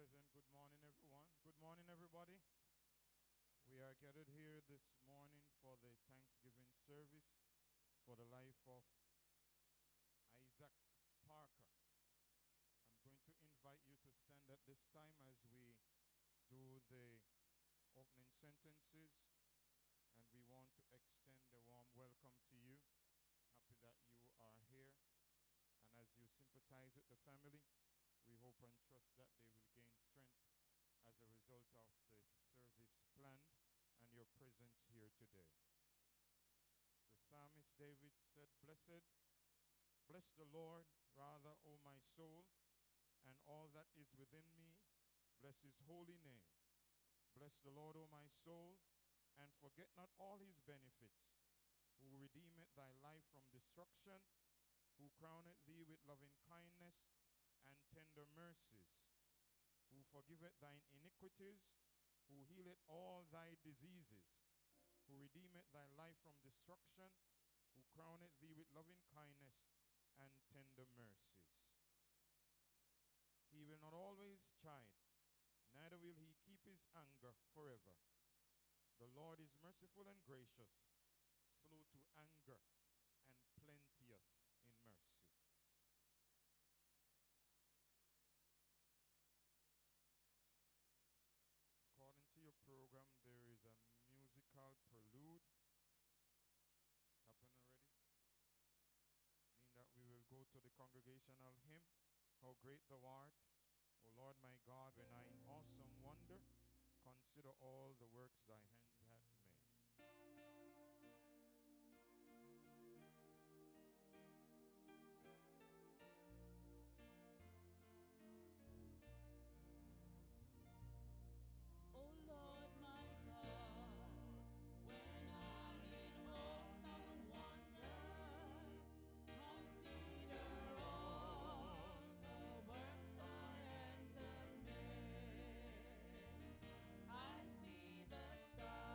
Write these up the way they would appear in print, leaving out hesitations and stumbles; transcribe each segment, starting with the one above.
pleasant good morning, everyone. Good morning, everybody. We are gathered here this morning for the Thanksgiving service for the life of Isaac Parker. I'm going to invite you to stand at this time as we do the opening sentences, and we want to extend a warm welcome to you. Happy that you are here, and as you sympathize with the family, we hope and trust that they will gain strength as a result of the service planned and your presence here today. The psalmist David said, Bless the Lord, rather, O my soul, and all that is within me, bless his holy name. Bless the Lord, O my soul, and forget not all his benefits, who redeemeth thy life from destruction, who crowneth thee with loving kindness and tender mercies, who forgiveth thine iniquities, who healeth all thy diseases, who redeemeth thy life from destruction, who crowneth thee with loving kindness and tender mercies. He will not always chide, neither will he keep his anger forever. The Lord is merciful and gracious, slow to anger, and plenteous in mercy. According to your program, there is a musical prelude. It's happened already. Mean that we will go to the congregational hymn, How Great Thou Art, O Lord my God, when I in awesome wonder consider all the works thy hands hath made. I see the stars.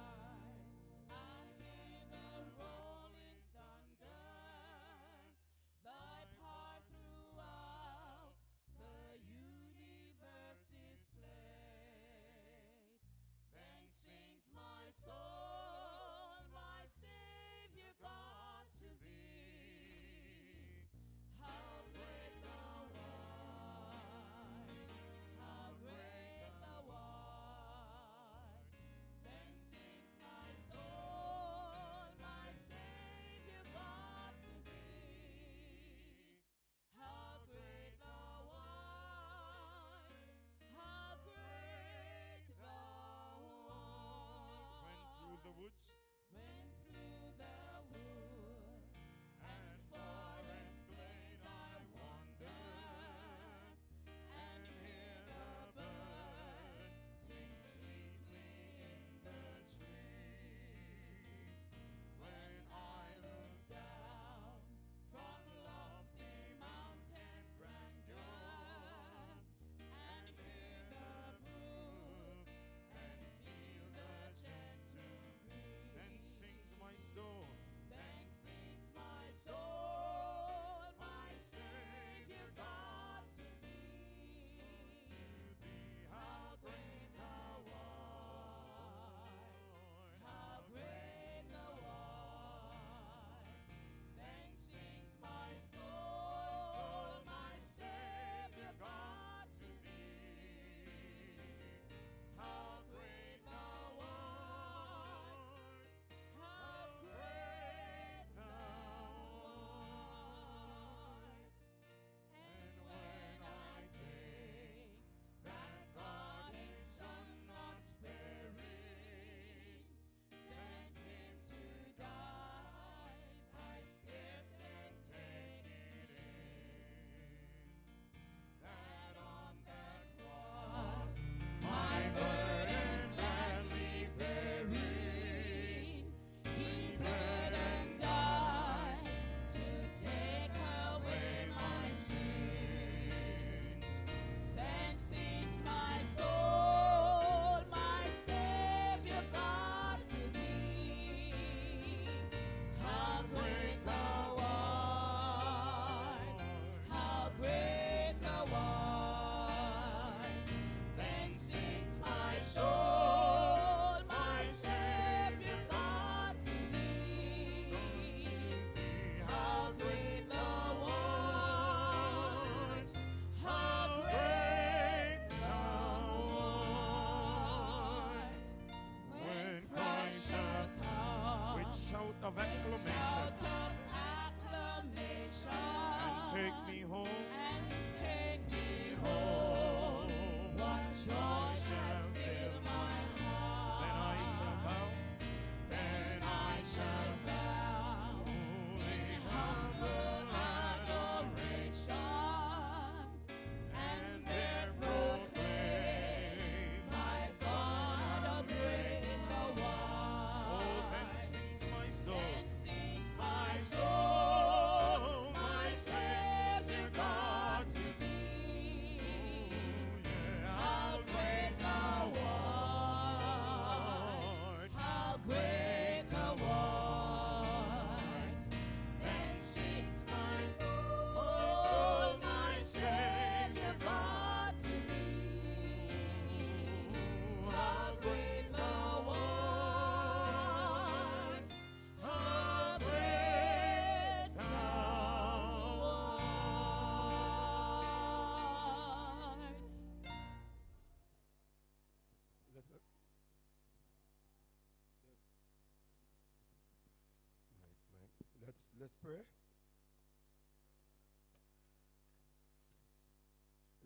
Let's pray.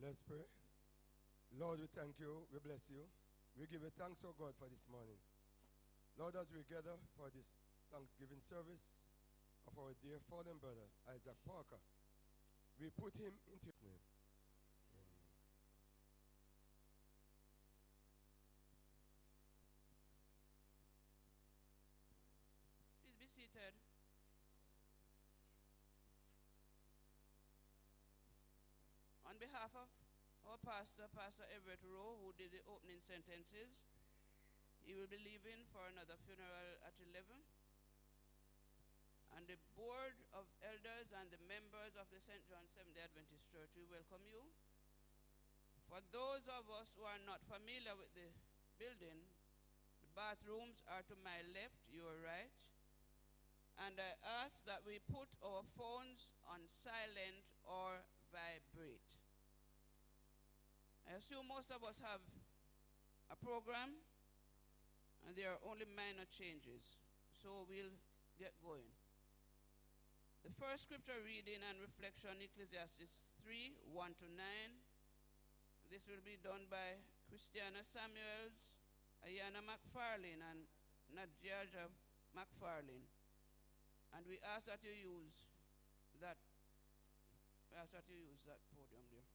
Let's pray. Lord, we thank you. We bless you. We give you thanks, oh God, for this morning. Lord, as we gather for this Thanksgiving service of our dear fallen brother, Isaac Parker, we put him into his name. Please be seated. On behalf of our pastor, Pastor Everett Rowe, who did the opening sentences, he will be leaving for another funeral at 11. And the board of elders and the members of the St. John Seventh-day Adventist Church, we welcome you. For those of us who are not familiar with the building, the bathrooms are to my left, your right. And I ask that we put our phones on silent or vibrate. I assume most of us have a program, and there are only minor changes. So we'll get going. The first scripture reading and reflection, Ecclesiastes 3, 1-9. This will be done by Christiana Samuels, Ayana McFarlane, and Nadjaja McFarlane. And we ask that you use that podium there.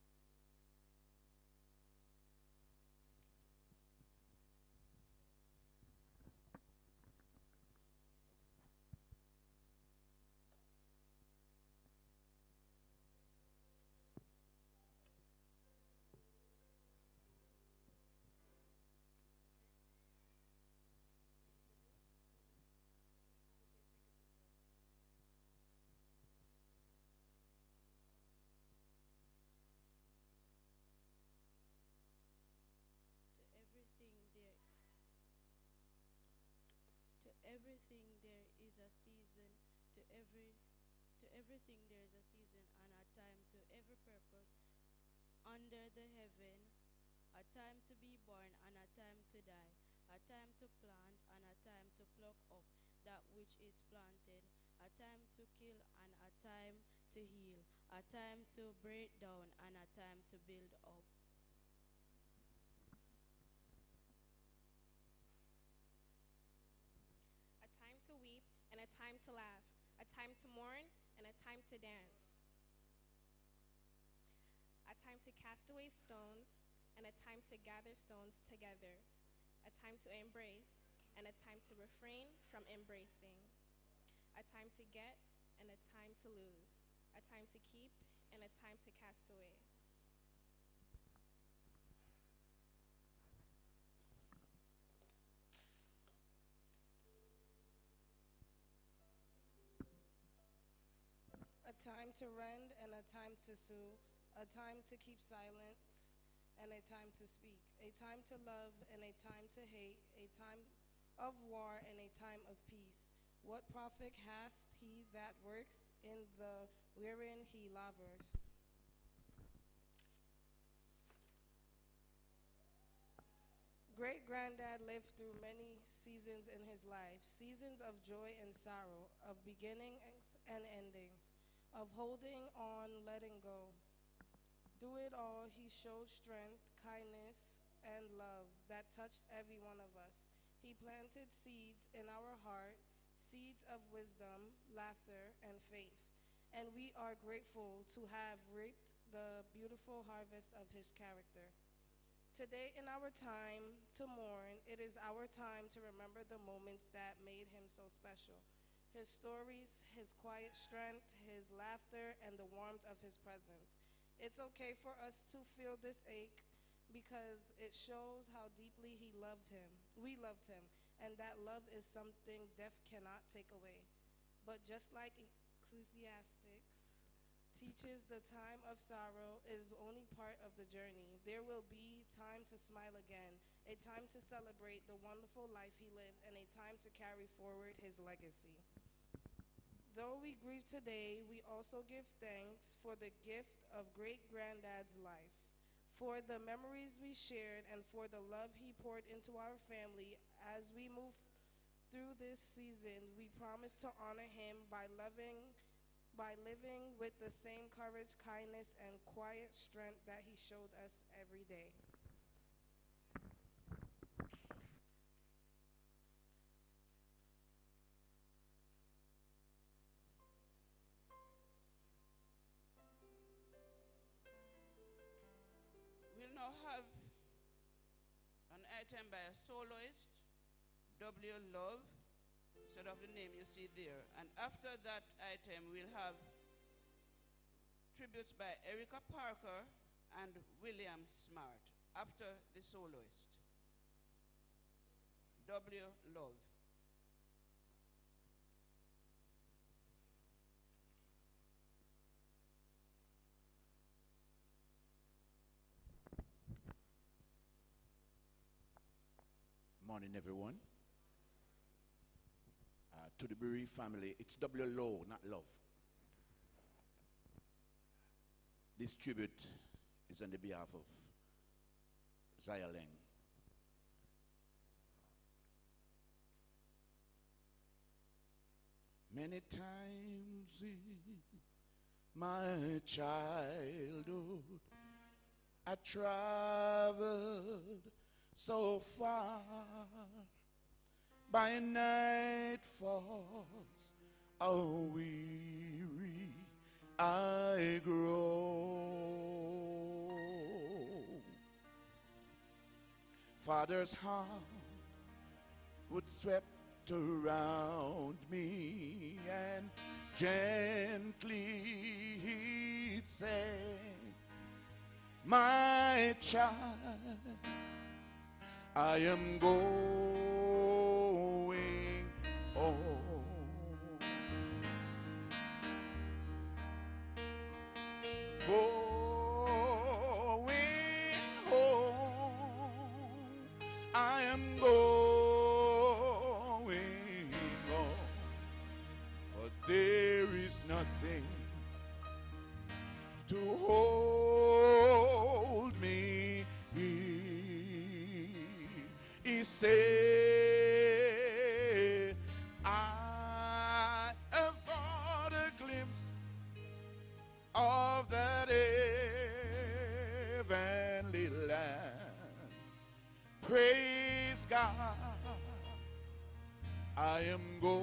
To everything there is a season, to everything there is a season and a time, to every purpose under the heaven, a time to be born and a time to die, a time to plant and a time to pluck up that which is planted, a time to kill and a time to heal, a time to break down and a time to build up. A time to weep and a time to laugh, a time to mourn and a time to dance, a time to cast away stones and a time to gather stones together, a time to embrace and a time to refrain from embracing, a time to get and a time to lose, a time to keep and a time to cast away. A time to rend and a time to sue, a time to keep silence and a time to speak, a time to love and a time to hate, a time of war and a time of peace. What profit hath he that works in the wherein he labours? Great-granddad lived through many seasons in his life, seasons of joy and sorrow, of beginnings and endings, of holding on, letting go. Through it all, he showed strength, kindness, and love that touched every one of us. He planted seeds in our heart, seeds of wisdom, laughter, and faith. And we are grateful to have reaped the beautiful harvest of his character. Today, in our time to mourn, it is our time to remember the moments that made him so special. His stories, his quiet strength, his laughter, and the warmth of his presence. It's okay for us to feel this ache because it shows how deeply he loved him. We loved him, and that love is something death cannot take away. But just like Ecclesiastes teaches, the time of sorrow is only part of the journey. There will be time to smile again, a time to celebrate the wonderful life he lived, and a time to carry forward his legacy. Though we grieve today, we also give thanks for the gift of great-granddad's life, for the memories we shared, and for the love he poured into our family as we move Through this season, we promise to honor him by living with the same courage, kindness, and quiet strength that he showed us every day. We'll now have an item by a soloist, W. Love, instead of the name you see there. And after that item, we'll have tributes by Erica Parker and William Smart after the soloist. W. Love. Morning, everyone. To the bereaved family, it's W. Low, not love. This tribute is on the behalf of Zaya Leng. Many times in my childhood, I traveled so far. By night falls, oh weary I grow. Father's arms would swept around me and gently he'd say, my child, I am going home. Going home. I am going home. For there is nothing to hold me here. He said, I have got a glimpse of that heavenly land. Praise God, I am going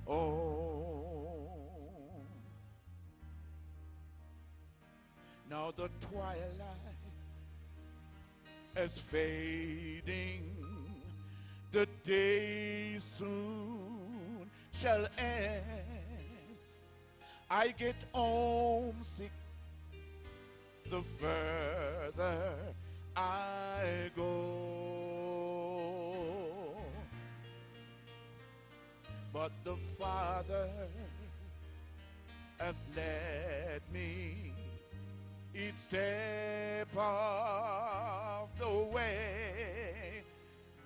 home. Now the twilight is fading, the day soon shall end. I get homesick the further I go, but the Father has led me each step of the way,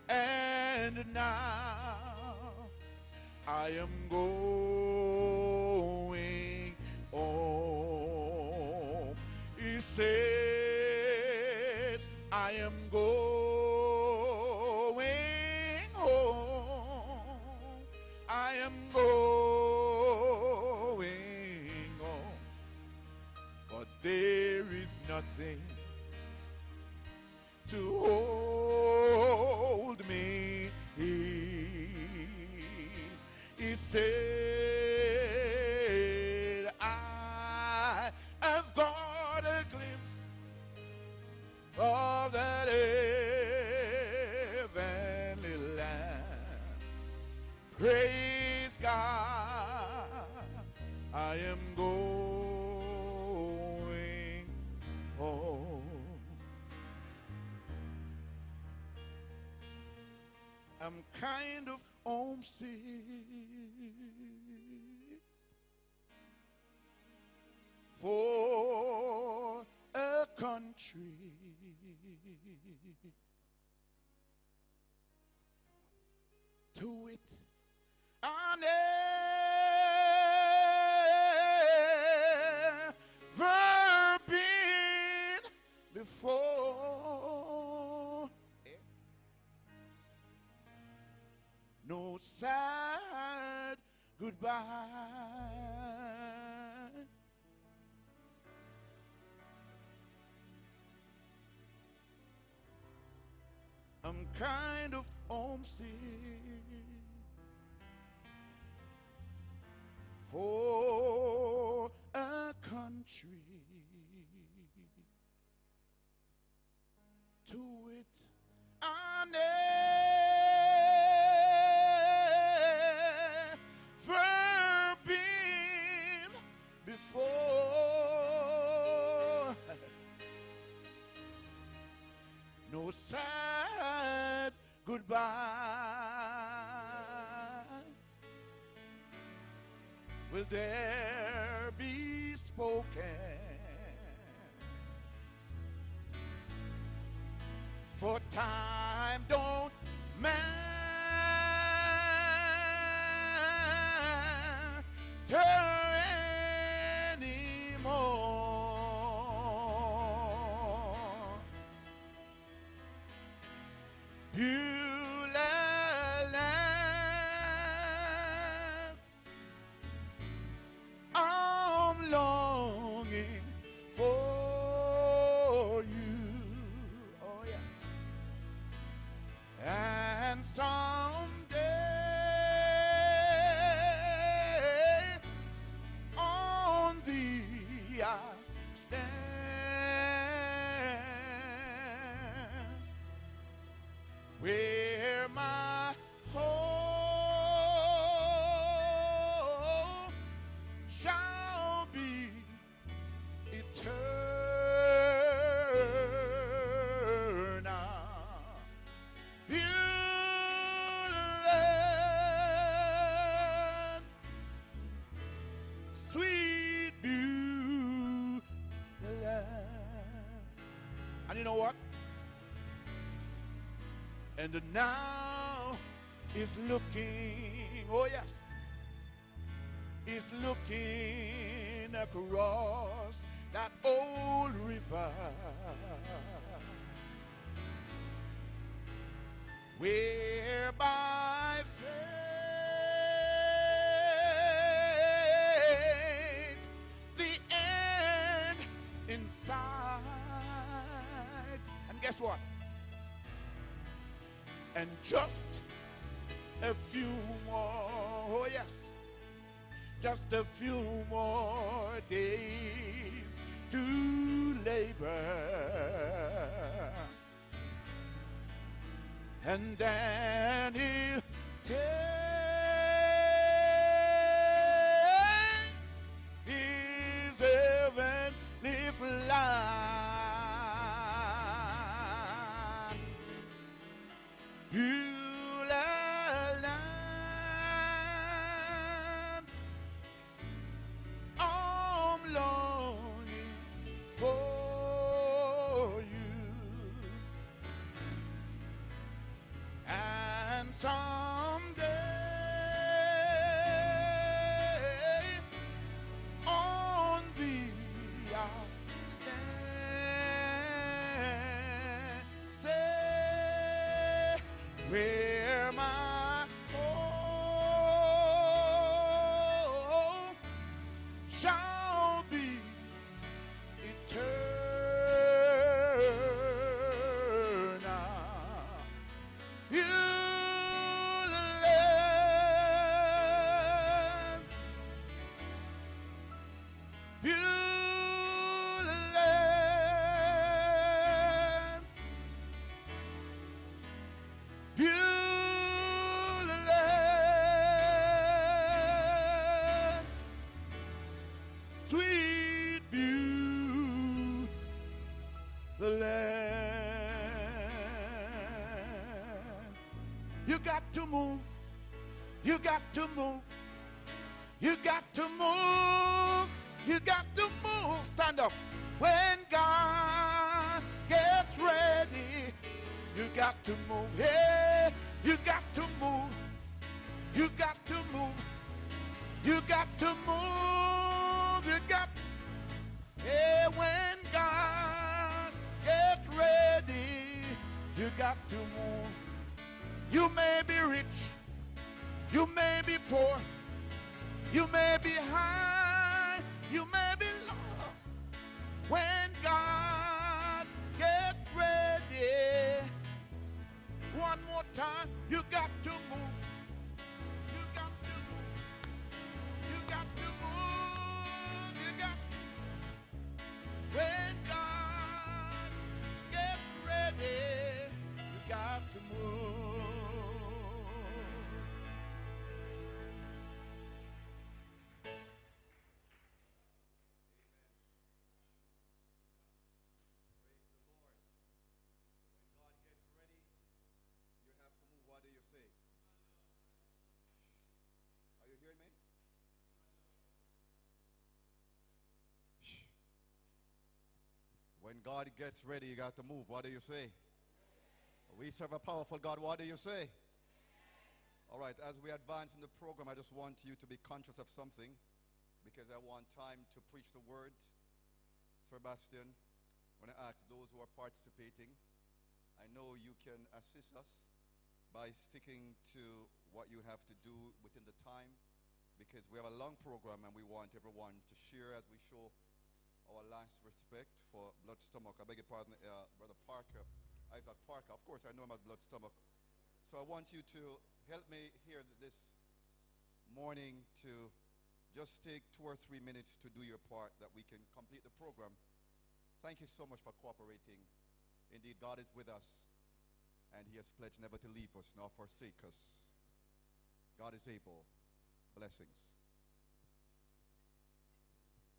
and now I am going home. He said, I am going home. I am going home. For there is nothing to hold me here. He said, I have got a glimpse of that heavenly land. Praise God, I am going home. I'm kind of homesick for a country to it I never been before. goodbye. I'm kind of homesick for a country to it I never been before. No sad goodbye will there be spoken, for time don't matter anymore. Beulah land, I'm longing for you. Oh yeah. And someday on thee I stand, where my home shall be eternal. Beulah, sweet Beulah. And you know what? And now is looking, oh yes, is looking across that old river, where by faith the end in sight. And guess what? And just a few more, oh yes, just a few more days to labor, and then he'll take his heavenly flight. Beulah land, I'm longing for you. And someday on thee I'll stand, say, where my home shall be eternal. Beulah land, Beulah land, sweet Beulah land. You got to move. You got to move. You got to move. You got to move. Stand up. When God gets ready, you got to move. Hey, you got to move. You got to move. You got to move. You got. Hey, when God gets ready, you got to move. You may be rich. You may be poor. You may be high, you may be low. When God gets ready, one more time, you got to move. You got to move. You got to move. You got. When God gets ready, you got to move. Praise the Lord. When God gets ready, you have to move. What do you say? Are you hearing me? When God gets ready, you got to move. What do you say? We serve a powerful God. What do you say? All right, as we advance in the program, I just want you to be conscious of something because I want time to preach the word. Sebastian, when I ask those who are participating, I know you can assist us by sticking to what you have to do within the time because we have a long program and we want everyone to share as we show our last respect for Blood Stomach. I beg your pardon, Brother Parker, Isaac Parker. Of course, I know him as Blood Stomach. So I want you to help me here this morning to just take 2 or 3 minutes to do your part that we can complete the program. Thank you so much for cooperating. Indeed, God is with us, and he has pledged never to leave us nor forsake us. God is able. Blessings.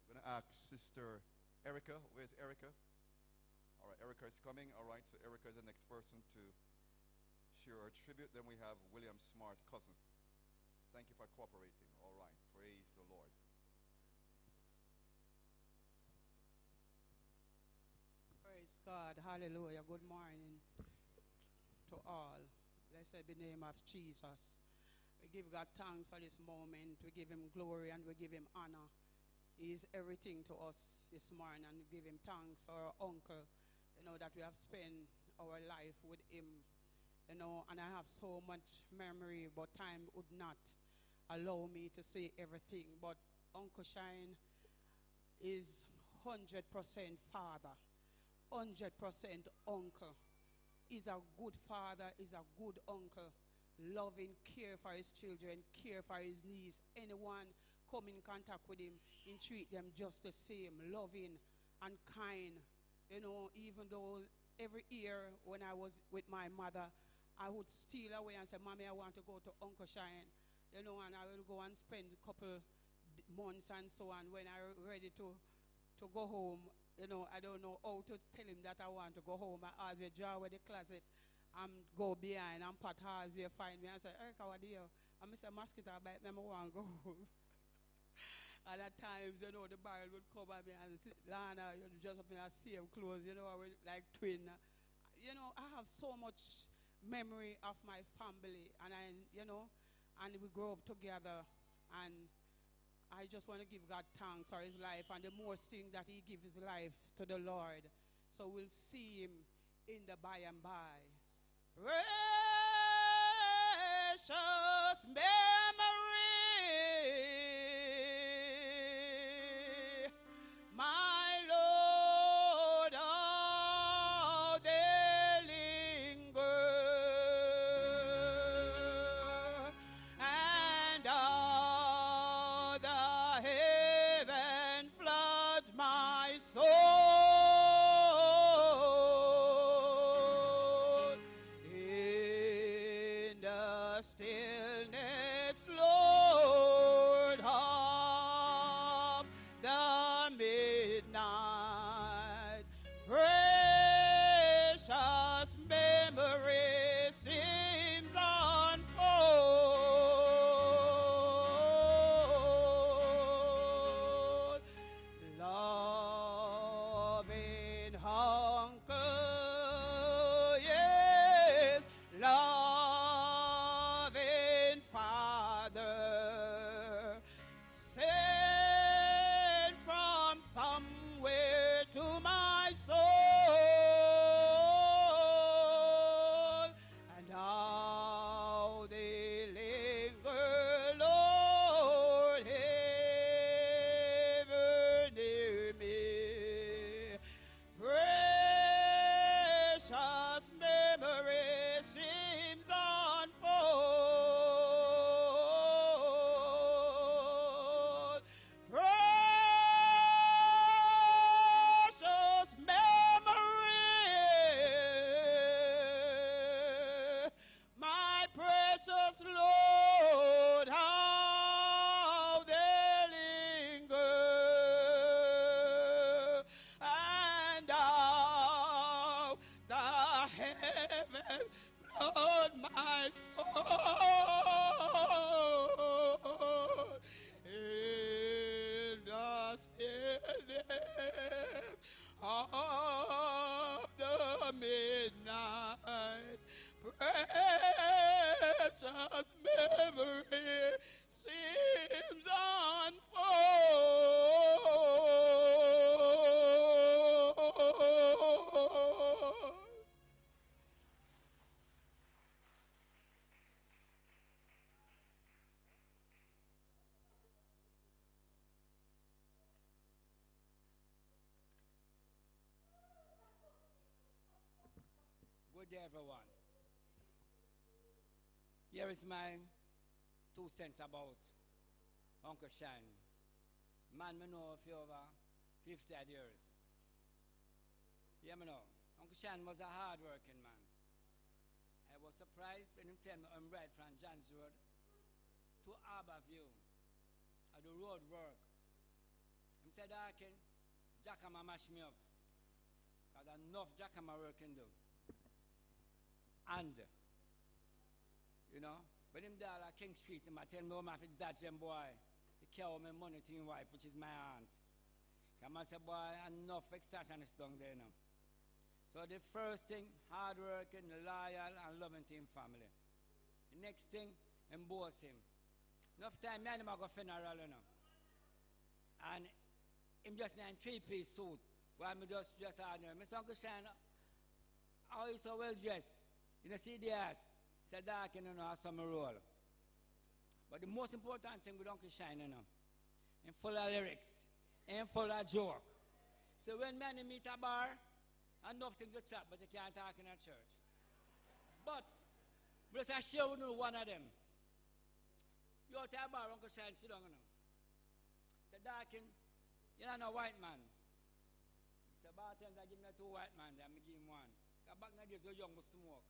I'm going to ask Sister Erica. Where's Erica? All right, Erica is coming. All right, so Erica is the next person to share our tribute. Then we have William Smart, cousin. Thank you for cooperating. All right, praise the Lord. Praise God. Hallelujah. Good morning to all. Blessed be the name of Jesus. We give God thanks for this moment. We give him glory and we give him honor. He is everything to us this morning, and we give him thanks for our uncle, that we have spent our life with him, and I have so much memory, but time would not allow me to say everything. But Uncle Shine is 100% father, 100% uncle. He's a good father, he's a good uncle, loving, care for his children, care for his niece. Anyone come in contact with him and treat them just the same, loving and kind. Even though every year when I was with my mother, I would steal away and say, Mommy, I want to go to Uncle Shine, and I will go and spend a couple months and so on. When I'm ready to go home, I don't know how to tell him that I want to go home. I always draw with the closet and go behind and Pat Hazier find me and say, Erica, what do you? And I say, mosquito bite me, I want to go home. And at times, the barrel would come at me and say, Lana, you're just up in the same clothes, we're like twin. I have so much memory of my family, and and we grow up together, and I just want to give God thanks for his life, and the most thing that he gives his life to the Lord. So we'll see him in the by and by. Precious memory. My Lord, how they linger, and all the heaven floods my soul in the stillness Good day, everyone. Here is my 2 cents about Uncle Shine. Man, me know for over 50 years. Yeah, me know. Uncle Shine was a hard-working man. I was surprised when he tell me I'm right from John's Road to Harborview. I do road work. He said, Jackama mash me up. Because enough Jackama work can do. And, you know, when him there at King Street, he tell me, I have to dodge them boy. He carry my money to his wife, which is my aunt. Come and say, boy, enough extortion is down there now. So the first thing, hard-working, loyal, and loving to him family. The next thing, emboss him. Enough time, me and him go funeral, you know. And him just in a 3-piece suit, while me just ordinary. Miss Uncle Shine, how you so well dressed? You know, see the hat? It's a dark, you know, have some role. But the most important thing with Uncle Shine, you know, him full of lyrics, and full of joke. So when men meet a bar, enough things to chat, but you can't talk in a church. But, let's share with you one of them. You out to a bar, Uncle Shine, sit down, you know. Say, Darkin, you're not a white man. He said, bartender, give me 2 white men, then I give him 1. Because back in the days, you're young, but smoke.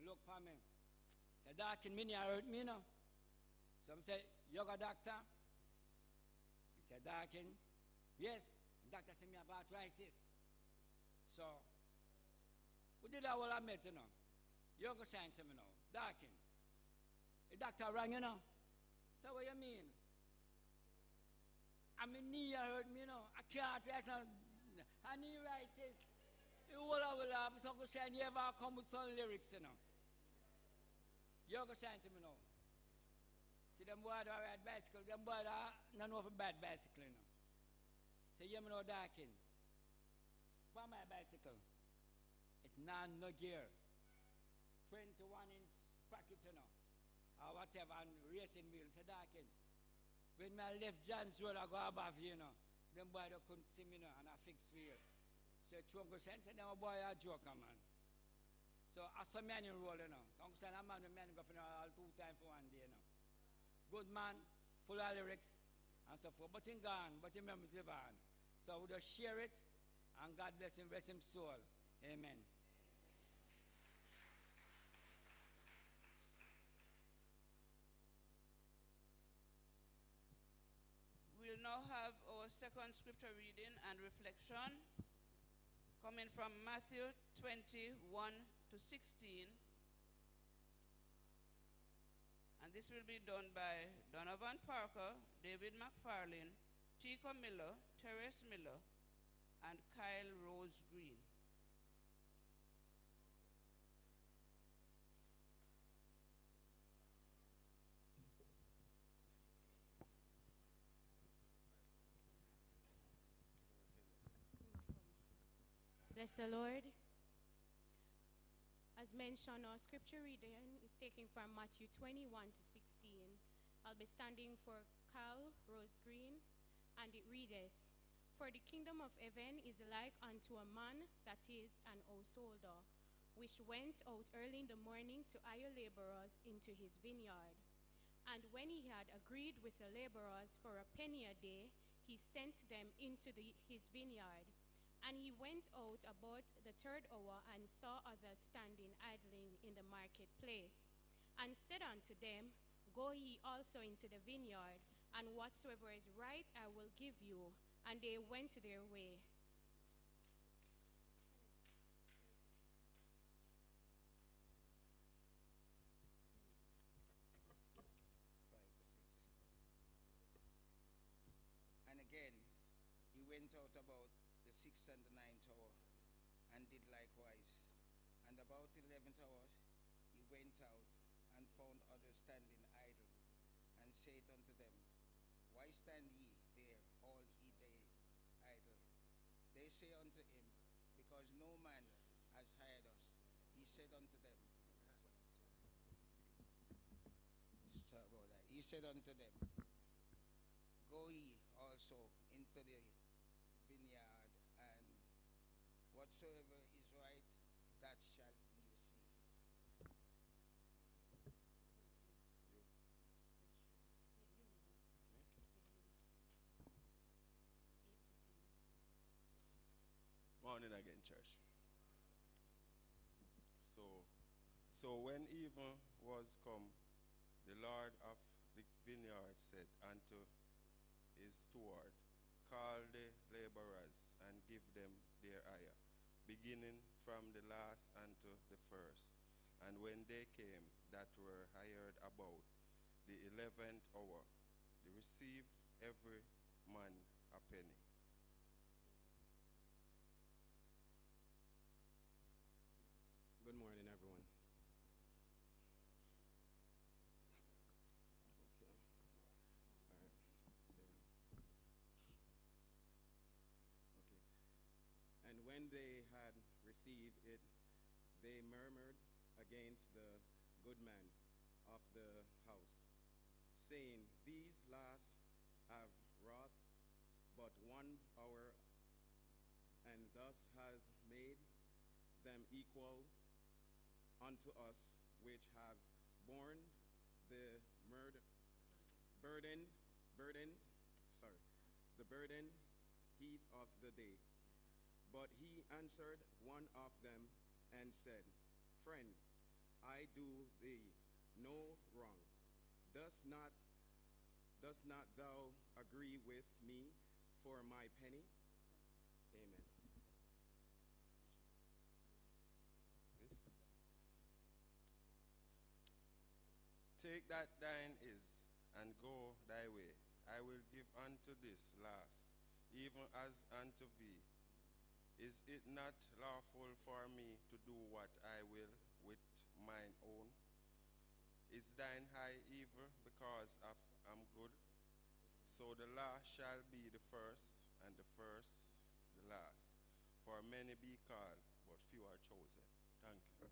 Look for me. Say, Darkin, me hurt me, you know. So I say, you're a doctor? He said, Darkin, yes. The doctor said, me have arthritis. So, we did that all I met, you know. You Uncle Shine to me now. Darkin. The doctor rang, you know. So what you mean? I mean, knee hurt me, you know. I can't rest now. I knee arthritis. You all I will have. So Uncle Shine, you ever come with some lyrics, you know. You Uncle Shine to me now. See them boys that ride bicycle, them boys that don't know for bad bicycle, you know. So you know Darkin. For my bicycle, it's no gear. 21-inch pocket, you know. Or whatever, and racing wheels. So Darkin. When I left John's Road, I go above, you know. Them boys that couldn't see me, you know, and I fixed wheel. So Uncle Shine said, them boy a joker, man. So I saw man in roll, you know. Uncle Shine, I'm the man go for all 2 times for 1 day, you know. Good man, full of lyrics, and so forth. But in gone, but in memories live on. So we just share it, and God bless him, rest him soul. Amen. We'll now have our second scripture reading and reflection coming from Matthew 21 to 16. And this will be done by Donovan Parker, David McFarlane, Tico Miller, Terence Miller, and Kyle Rose Green. Bless the Lord. As mentioned, our scripture reading is taken from Matthew 21 to 16. I'll be standing for Kyle Rose Green, and it readeth, For the kingdom of heaven is like unto a man that is an householder, which went out early in the morning to hire laborers into his vineyard. And when he had agreed with the laborers for a penny a day, he sent them into his vineyard. And he went out about the 3rd hour and saw others standing idling in the marketplace, and said unto them, Go ye also into the vineyard, and whatsoever is right I will give you. And they went their way. And again, he went out about the 6th and the 9th hour, and did likewise. And about the 11th hour, he went out, and found others standing idle, and said unto them, Why stand ye there, all ye day idle? They say unto him, Because no man has hired us. He said unto them, Sorry about that. He said unto them, Go ye also into the vineyard, and whatsoever is right, that shall morning again, church. So when even was come, the Lord of the vineyard said unto his steward, call the laborers and give them their hire, beginning from the last unto the first. And when they came that were hired about the 11th hour, they received every man a penny. Good morning, everyone. Okay. All right. Okay. And when they had received it, they murmured against the good man of the house, saying, these last have wrought but 1 hour, and thus has made them equal unto us, which have borne the burden heat of the day. But he answered one of them and said, friend, I do thee no wrong. Does not thou agree with me for my penny? Amen. Take that thine is, and go thy way. I will give unto this last, even as unto thee. Is it not lawful for me to do what I will with mine own? Is thine high evil because of am good? So the last shall be the first, and the first the last. For many be called, but few are chosen. Thank you.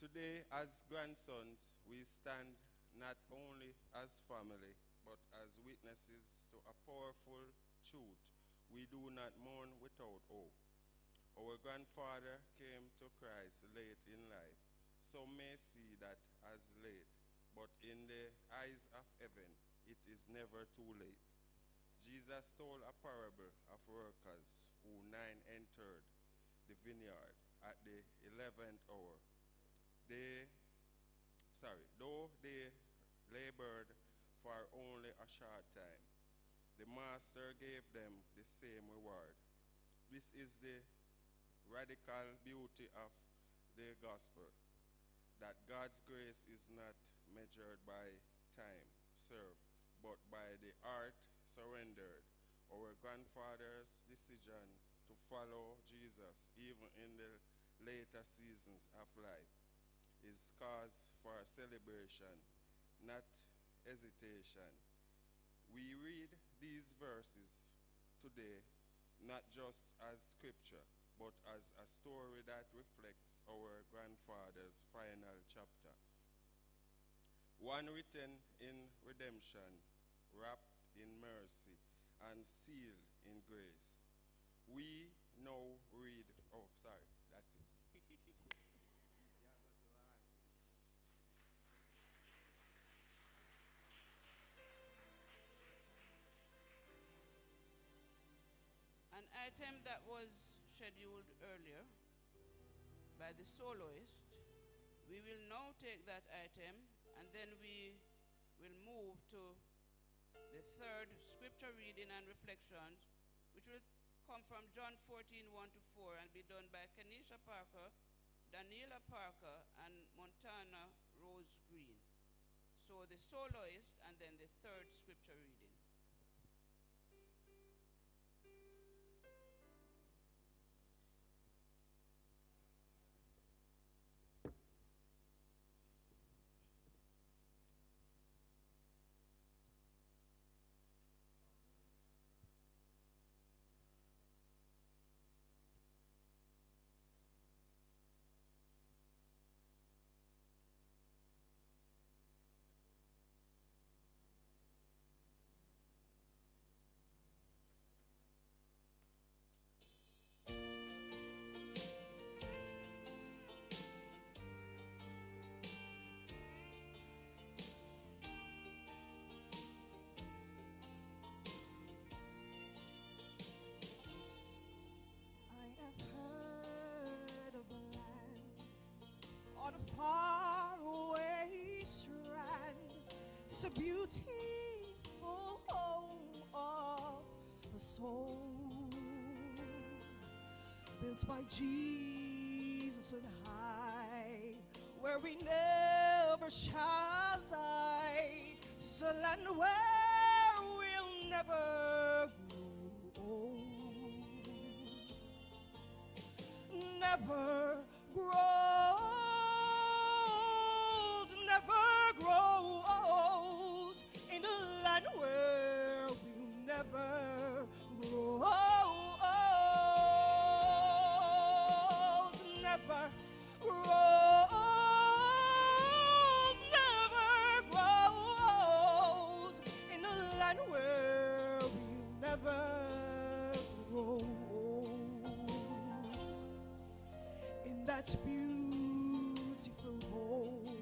Today, as grandsons, we stand not only as family, but as witnesses to a powerful truth. We do not mourn without hope. Our grandfather came to Christ late in life. Some may see that as late, but in the eyes of heaven, it is never too late. Jesus told a parable of workers who 9 entered the vineyard at the 11th hour. Though they labored for only a short time, the master gave them the same reward. This is the radical beauty of the gospel, that God's grace is not measured by time served, but by the heart surrendered. Our grandfathers' decision to follow Jesus, even in the later seasons of life, is cause for celebration, not hesitation. We read these verses today not just as scripture, but as a story that reflects our grandfather's final chapter. One written in redemption, wrapped in mercy, and sealed in grace. We now read, oh, sorry, that's it. An item that was scheduled earlier by the soloist, we will now take that item and then we will move to the third scripture reading and reflections, which will come from John 14, 1-4 and be done by Kenisha Parker, Daniela Parker, and Montana Rose Green. So the soloist and then the third scripture reading. It's a beautiful home of the soul, built by Jesus on high, where we never shall die. It's a land where we'll never grow old, never grow old, never grow old, in a land where we'll never grow old, never grow old, never grow old, in a land where we'll never grow old. In that beautiful home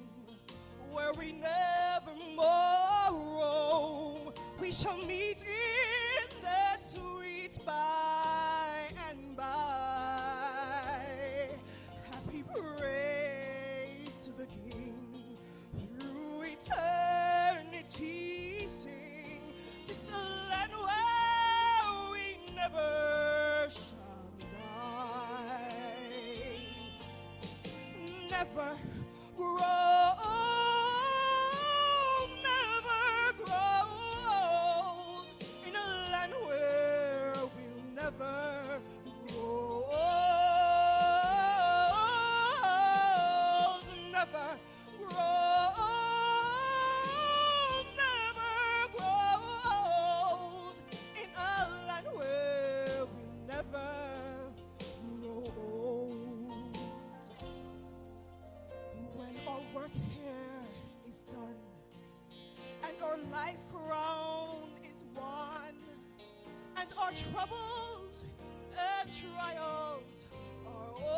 where we never more roam, we shall meet in that sweet by and by. Happy praise to the King through eternity sing. This a land where we never shall die, never grow old, never grow old, in a land where we'll never grow old, never grow old, never grow old, in a land where we'll never grow old. When our work here is done and our life crown is won, and our troubles and trials are o'er,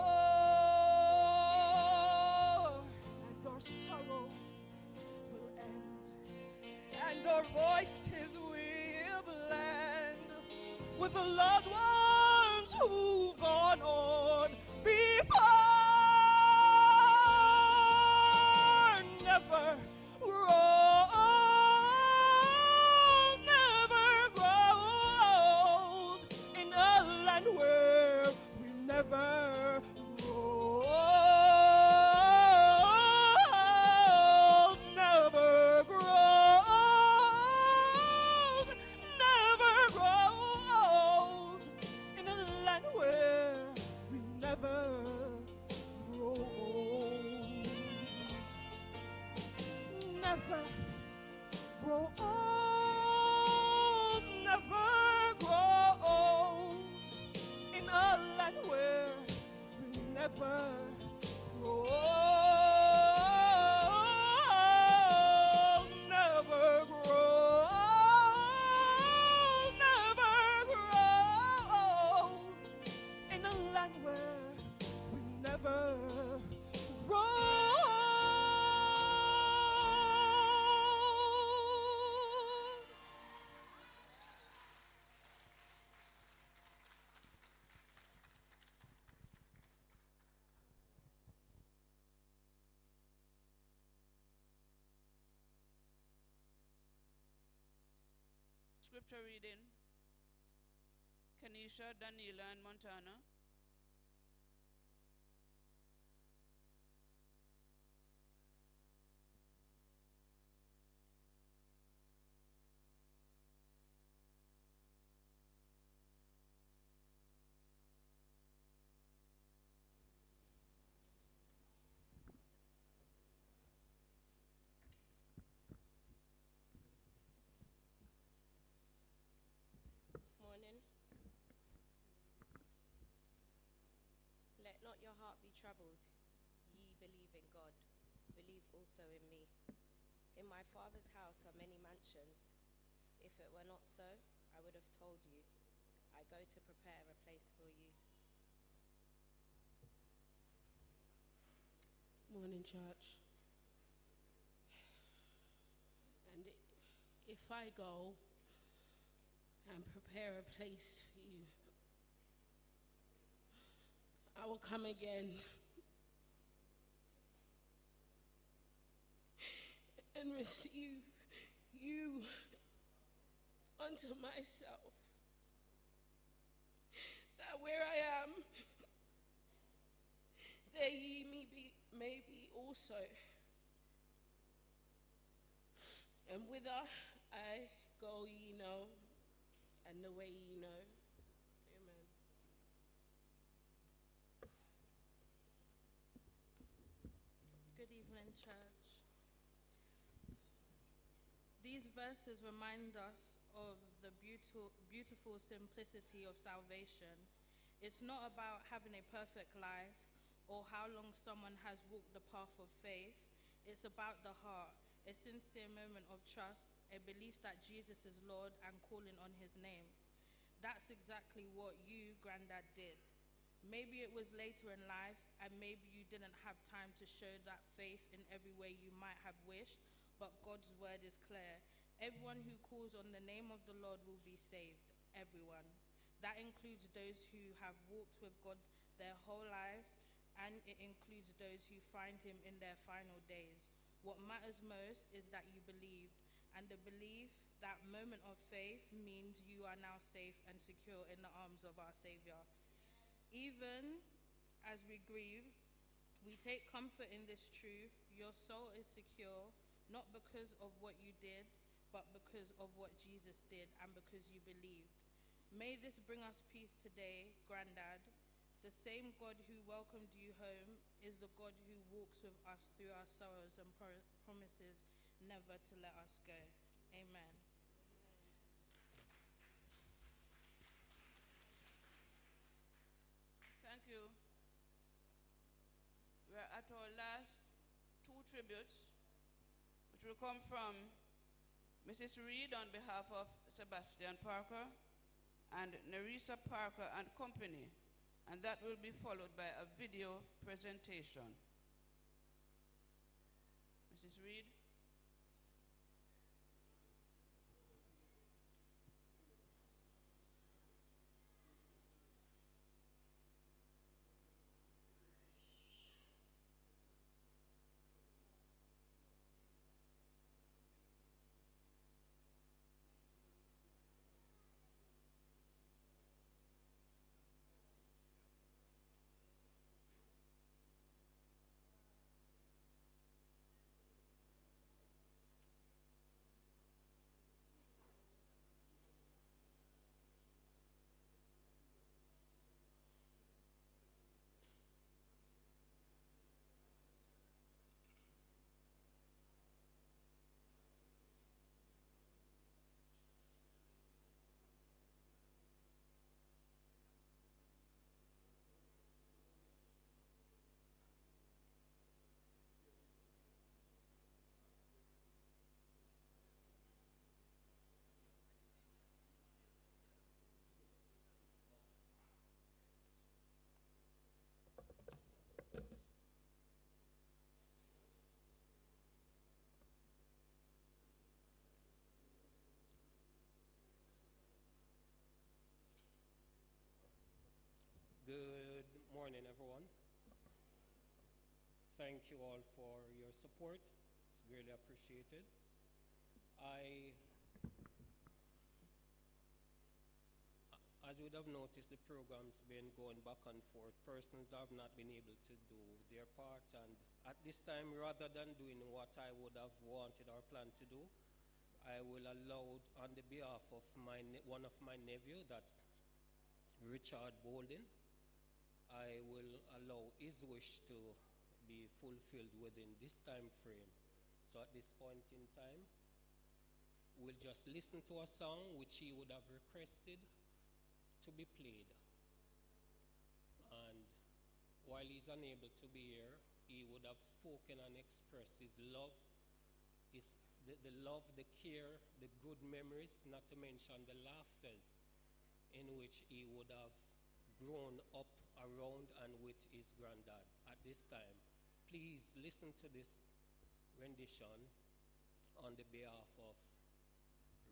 and our sorrows will end, and our voices will blend with the loved ones who've gone on before. Never grow old, never grow old, in a land where we never grow old, never grow old, never grow old, in a land where we never grow old, never grow old, never grow old, in a land where we'll never grow old, never grow old, never grow old, in a land where we'll never grow old. Scripture reading, Kenesha, Daniela, and Montana. Morning. Let not your heart be troubled. Ye believe in God, believe also in me. In my Father's house are many mansions. If it were not so, I would have told you. I go to prepare a place for you. Morning, church. And if I go and prepare a place for you, I will come again and receive you unto myself, that where I am, there ye may be also. And whither I go ye know, and the way ye know. Amen. Good evening, church. These verses remind us of the beautiful simplicity of salvation. It's not about having a perfect life or how long someone has walked the path of faith. It's about the heart, a sincere moment of trust, a belief that Jesus is Lord and calling on his name. That's exactly what you, Granddad, did. Maybe it was later in life, and maybe you didn't have time to show that faith in every way you might have wished, but God's word is clear. Everyone who calls on the name of the Lord will be saved. Everyone. That includes those who have walked with God their whole lives, and it includes those who find him in their final days. What matters most is that you believed, and the belief, that moment of faith, means you are now safe and secure in the arms of our Savior. Even as we grieve, we take comfort in this truth. Your soul is secure, not because of what you did, but because of what Jesus did and because you believed. May this bring us peace today, Granddad. The same God who welcomed you home is the God who walks with us through our sorrows and promises never to let us go. Amen. Thank you. We're at our last two tributes, which will come from Mrs. Reed on behalf of Sebastian Parker and Nerissa Parker and Company, and that will be followed by a video presentation. Mrs. Reed. Good morning, everyone. Thank you all for your support. It's greatly appreciated. As you would have noticed, the program's been going back and forth. Persons have not been able to do their part, and at this time, rather than doing what I would have wanted or planned to do, I will allow, on the behalf of one of my nephew, that's Richard Bolden, I will allow his wish to be fulfilled within this time frame. So at this point in time, we'll just listen to a song which he would have requested to be played. And while he's unable to be here, he would have spoken and expressed his love, the love, the care, the good memories, not to mention the laughters in which he would have grown up around and with his granddad. At this time, please listen to this rendition on the behalf of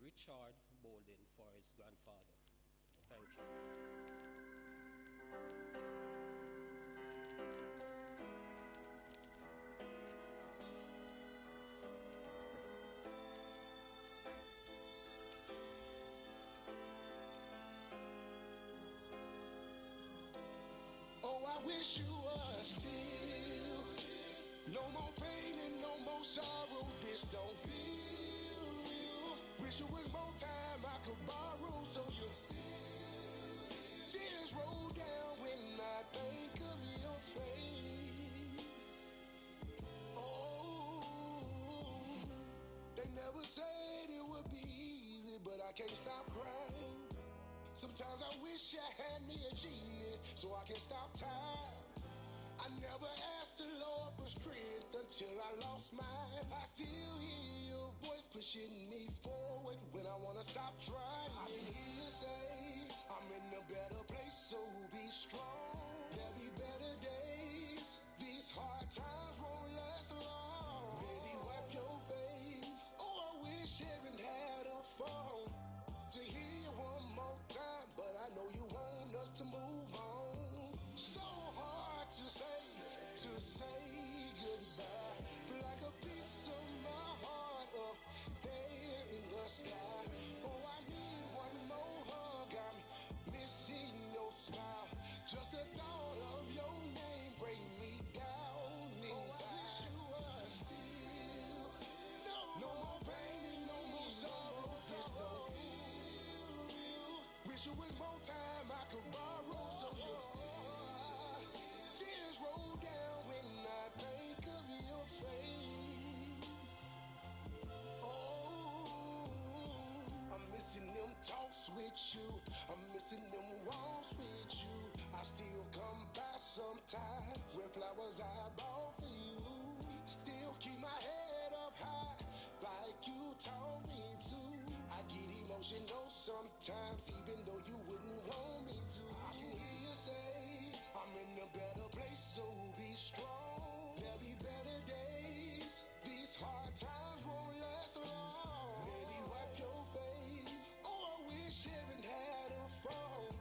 Richard Bolden for his grandfather. Thank you. wish you were still. No more pain and no more sorrow. This don't feel real. Wish it was more time I could borrow, so you tears roll down when I think of your face. Oh, they never said it would be easy, but I can't stop crying. Sometimes I wish I had me a genie so I can stop time. I never asked the Lord for strength until I lost mine. I still hear your voice pushing me forward when I wanna stop trying. I can hear you say, I'm in a better place, so be strong. There'll be better days. These hard times won't last long. Baby, wipe your face. Oh, I wish heaven had a phone to hear you one more time, but I know you want us to move on. So hard to say goodbye. Like a piece of my heart up there in the sky. Oh, I need one more hug. I'm missing your smile. Just the thought of your name bring me down inside. I wish you were still. No more pain, no more sorrow. This don't feel real. Wish it was more time I could borrow, so you tears roll down when I think of your face. Oh, I'm missing them talks with you. I'm missing them walks with you. I still come by sometime with flowers I bought for you. Still keep my head up high like you told me to. I get emotional sometimes even though you wouldn't want me to. I can hear you say I'm in a better place, so be strong. There'll be better days. These hard times won't last long. Baby, wipe your face. Oh, I wish heaven had a phone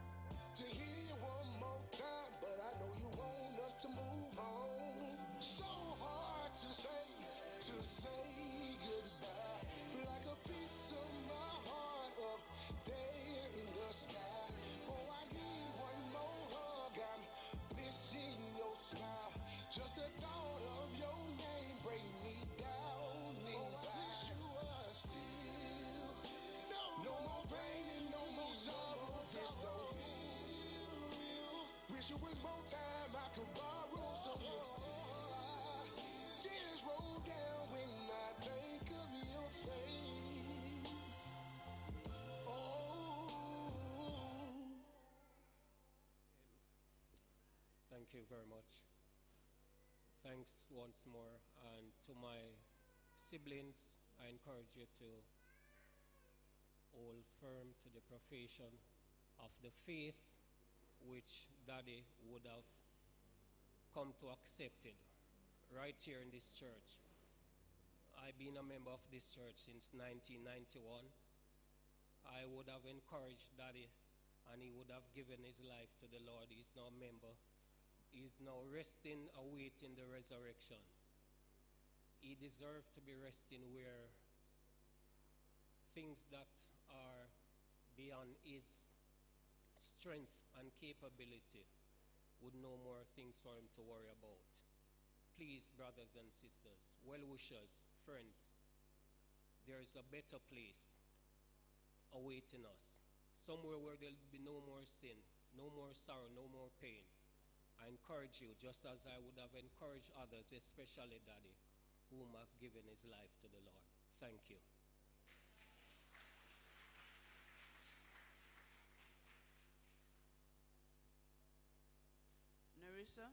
to hear you one more time, but I know you want us to move on. So hard to say goodbye. Like a piece of my heart up there in the sky. Oh, I need one more hug. I'm missing your smile. Just the thought of your name bring me down inside. I wish you were still. No more pain and no more sorrow. This don't feel real. Wish it was more time I could borrow, so tears roll down when I think of your face. Oh. Thank you very much. Thanks once more. And to my siblings, I encourage you to hold firm to the profession of the faith which Daddy would have come to accept it right here in this church. I've been a member of this church since 1991. I would have encouraged Daddy and he would have given his life to the Lord. He's now a member. He's now resting, awaiting the resurrection. He deserves to be resting where things that are beyond his strength and capability would no more things for him to worry about. Please, brothers and sisters, well-wishers, friends, there's a better place awaiting us. Somewhere where there'll be no more sin, no more sorrow, no more pain. I encourage you, just as I would have encouraged others, especially Daddy, whom have given his life to the Lord. Thank you. Nerissa?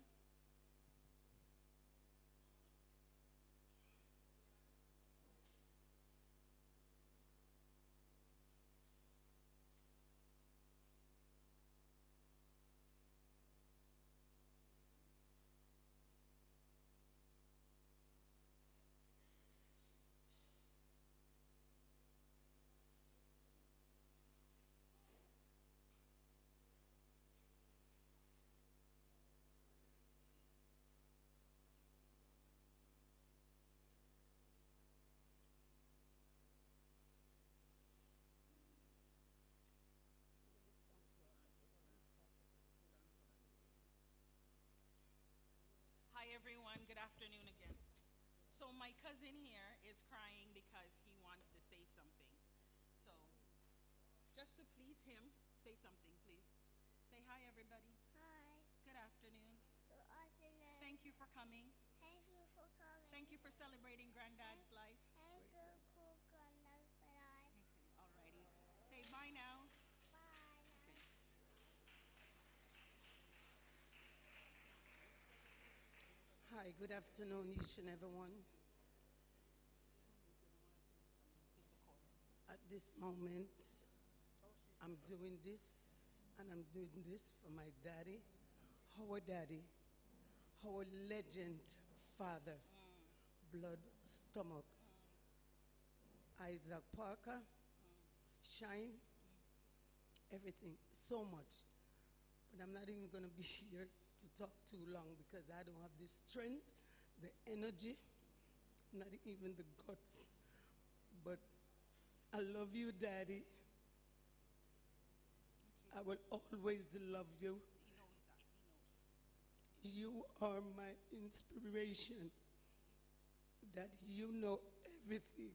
everyone. Good afternoon again. So my cousin here is crying because he wants to say something. So just to please him, say something, please. Say hi, everybody. Hi. Good afternoon. Good afternoon. Thank you for coming. Thank you for coming. Thank you for celebrating Granddad's life. Thank you for Granddad's life. Alrighty. Say bye now. Bye now. Okay. Hi, good afternoon, each and everyone. At this moment, I'm doing this, and I'm doing this for my daddy, our legend father, blood stomach, Isaac Parker, Shine, everything, so much. But I'm not even going to be here to talk too long because I don't have the strength, the energy, not even the guts. But I love you, Daddy. I will always love you. You are my inspiration. That you know everything.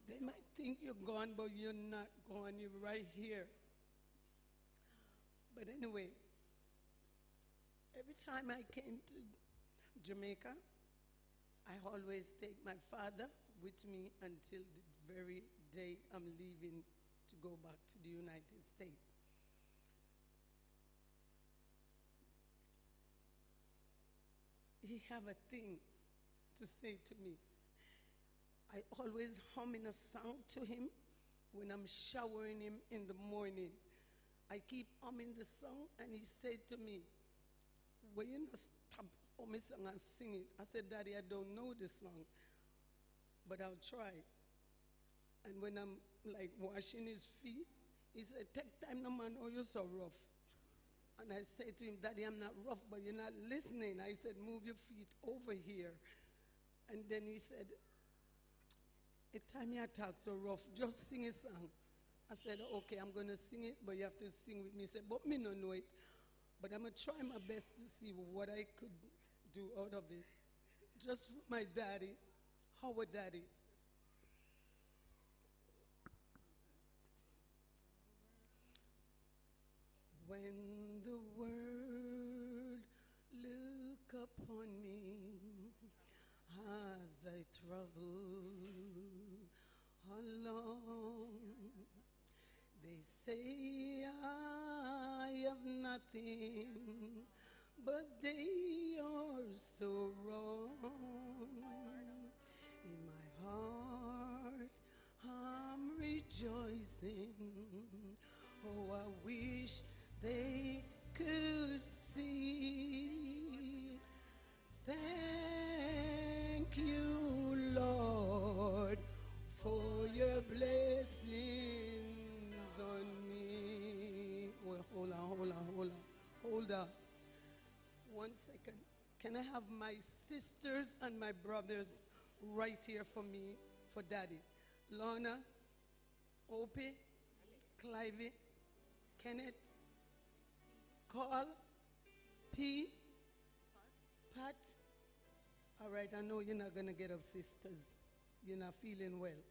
They might think you're gone, but you're not gone. You're right here. But anyway, every time I came to Jamaica, I always take my father with me until the very day I'm leaving to go back to the United States. He have a thing to say to me. I always humming a song to him when I'm showering him in the morning. I keep humming the song, and he said to me, "Well, you not stop humming song and sing it." I said, "Daddy, I don't know the song, but I'll try." And when I'm like washing his feet, he said, "Take time, no man, or you're so rough." And I said to him, "Daddy, I'm not rough, but you're not listening." I said, "Move your feet over here." And then he said, "A time you talk so rough, just sing a song." I said, "Okay, I'm going to sing it, but you have to sing with me." He said, "But me no know it. But I'm going to try my best to see what I could do out of it. Just for my daddy, our daddy." When the world look upon me as I travel along, they say I have nothing, but they are so wrong. In my heart, I'm rejoicing. Oh, I wish they could see. Thank you, Lord, for your blessings on me. Well, hold on. 1 second. Can I have my sisters and my brothers right here for me, for Daddy? Lorna, Opie, Clivey, Kenneth, Carl, P, Pat. All right, I know you're not going to get up, sis, because you're not feeling well.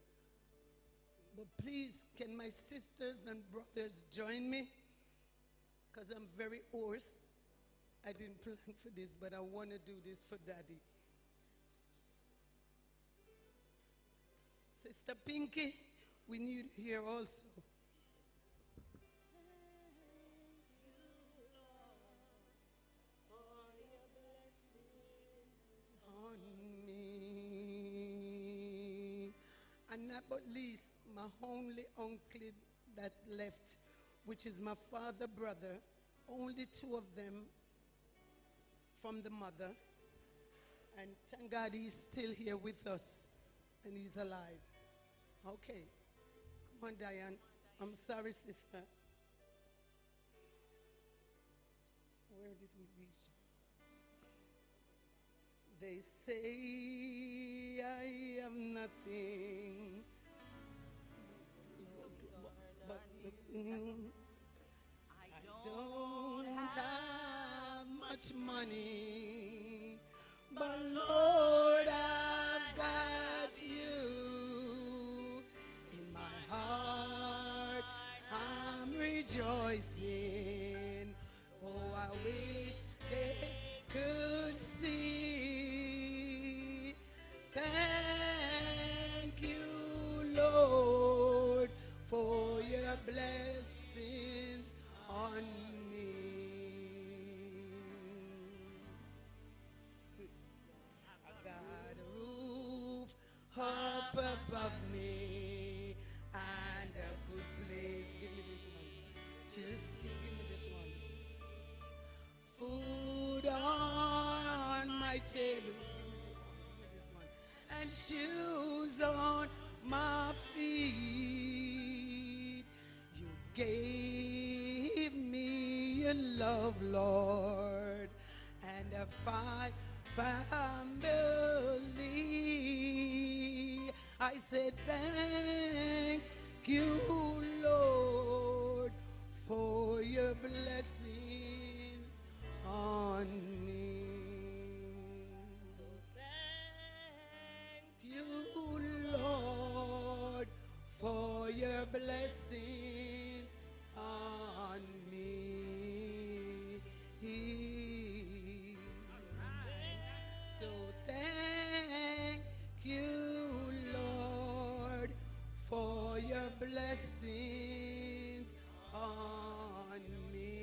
But please, can my sisters and brothers join me? Because I'm very hoarse. I didn't plan for this, but I want to do this for Daddy. Sister Pinky, we need you here also. On me. And not but least, my only uncle that left, which is my father brother, only two of them from the mother. And thank God he's still here with us and he's alive. Okay. Come on, Diane. I'm sorry, sister. Where did we reach? They say I have nothing, but I don't have much money, but Lord, I've got you in my heart. I'm rejoicing. Oh, I wish they could see. Thank you, Lord, for your blessings on me. I got a roof up above me and a good place. Give me this one. Just give me this one. Food on my table. And shoes on my feet. You gave me your love, Lord, and a fine family. I said thank you, Lord, for your blessings on me. You, Lord, for your blessings on me. So thank you, Lord, for your blessings on me.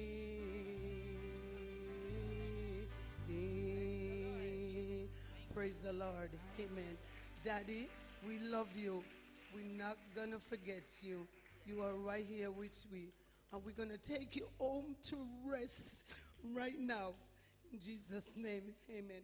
Praise the Lord. Amen. Daddy, we love you. We're not going to forget you. You are right here with me. And we're going to take you home to rest right now. In Jesus' name, amen.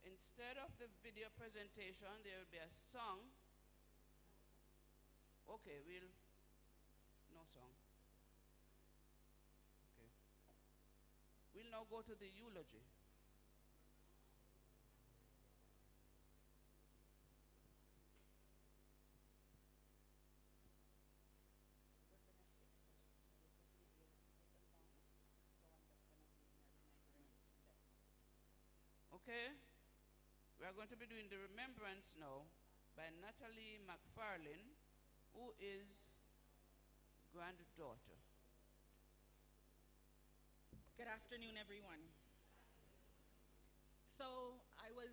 Instead of the video presentation, there will be a song. Okay, no song. Okay. We'll now go to the eulogy. Okay, we are going to be doing the remembrance now by Natalie McFarlane, who is granddaughter. Good afternoon, everyone. So I was,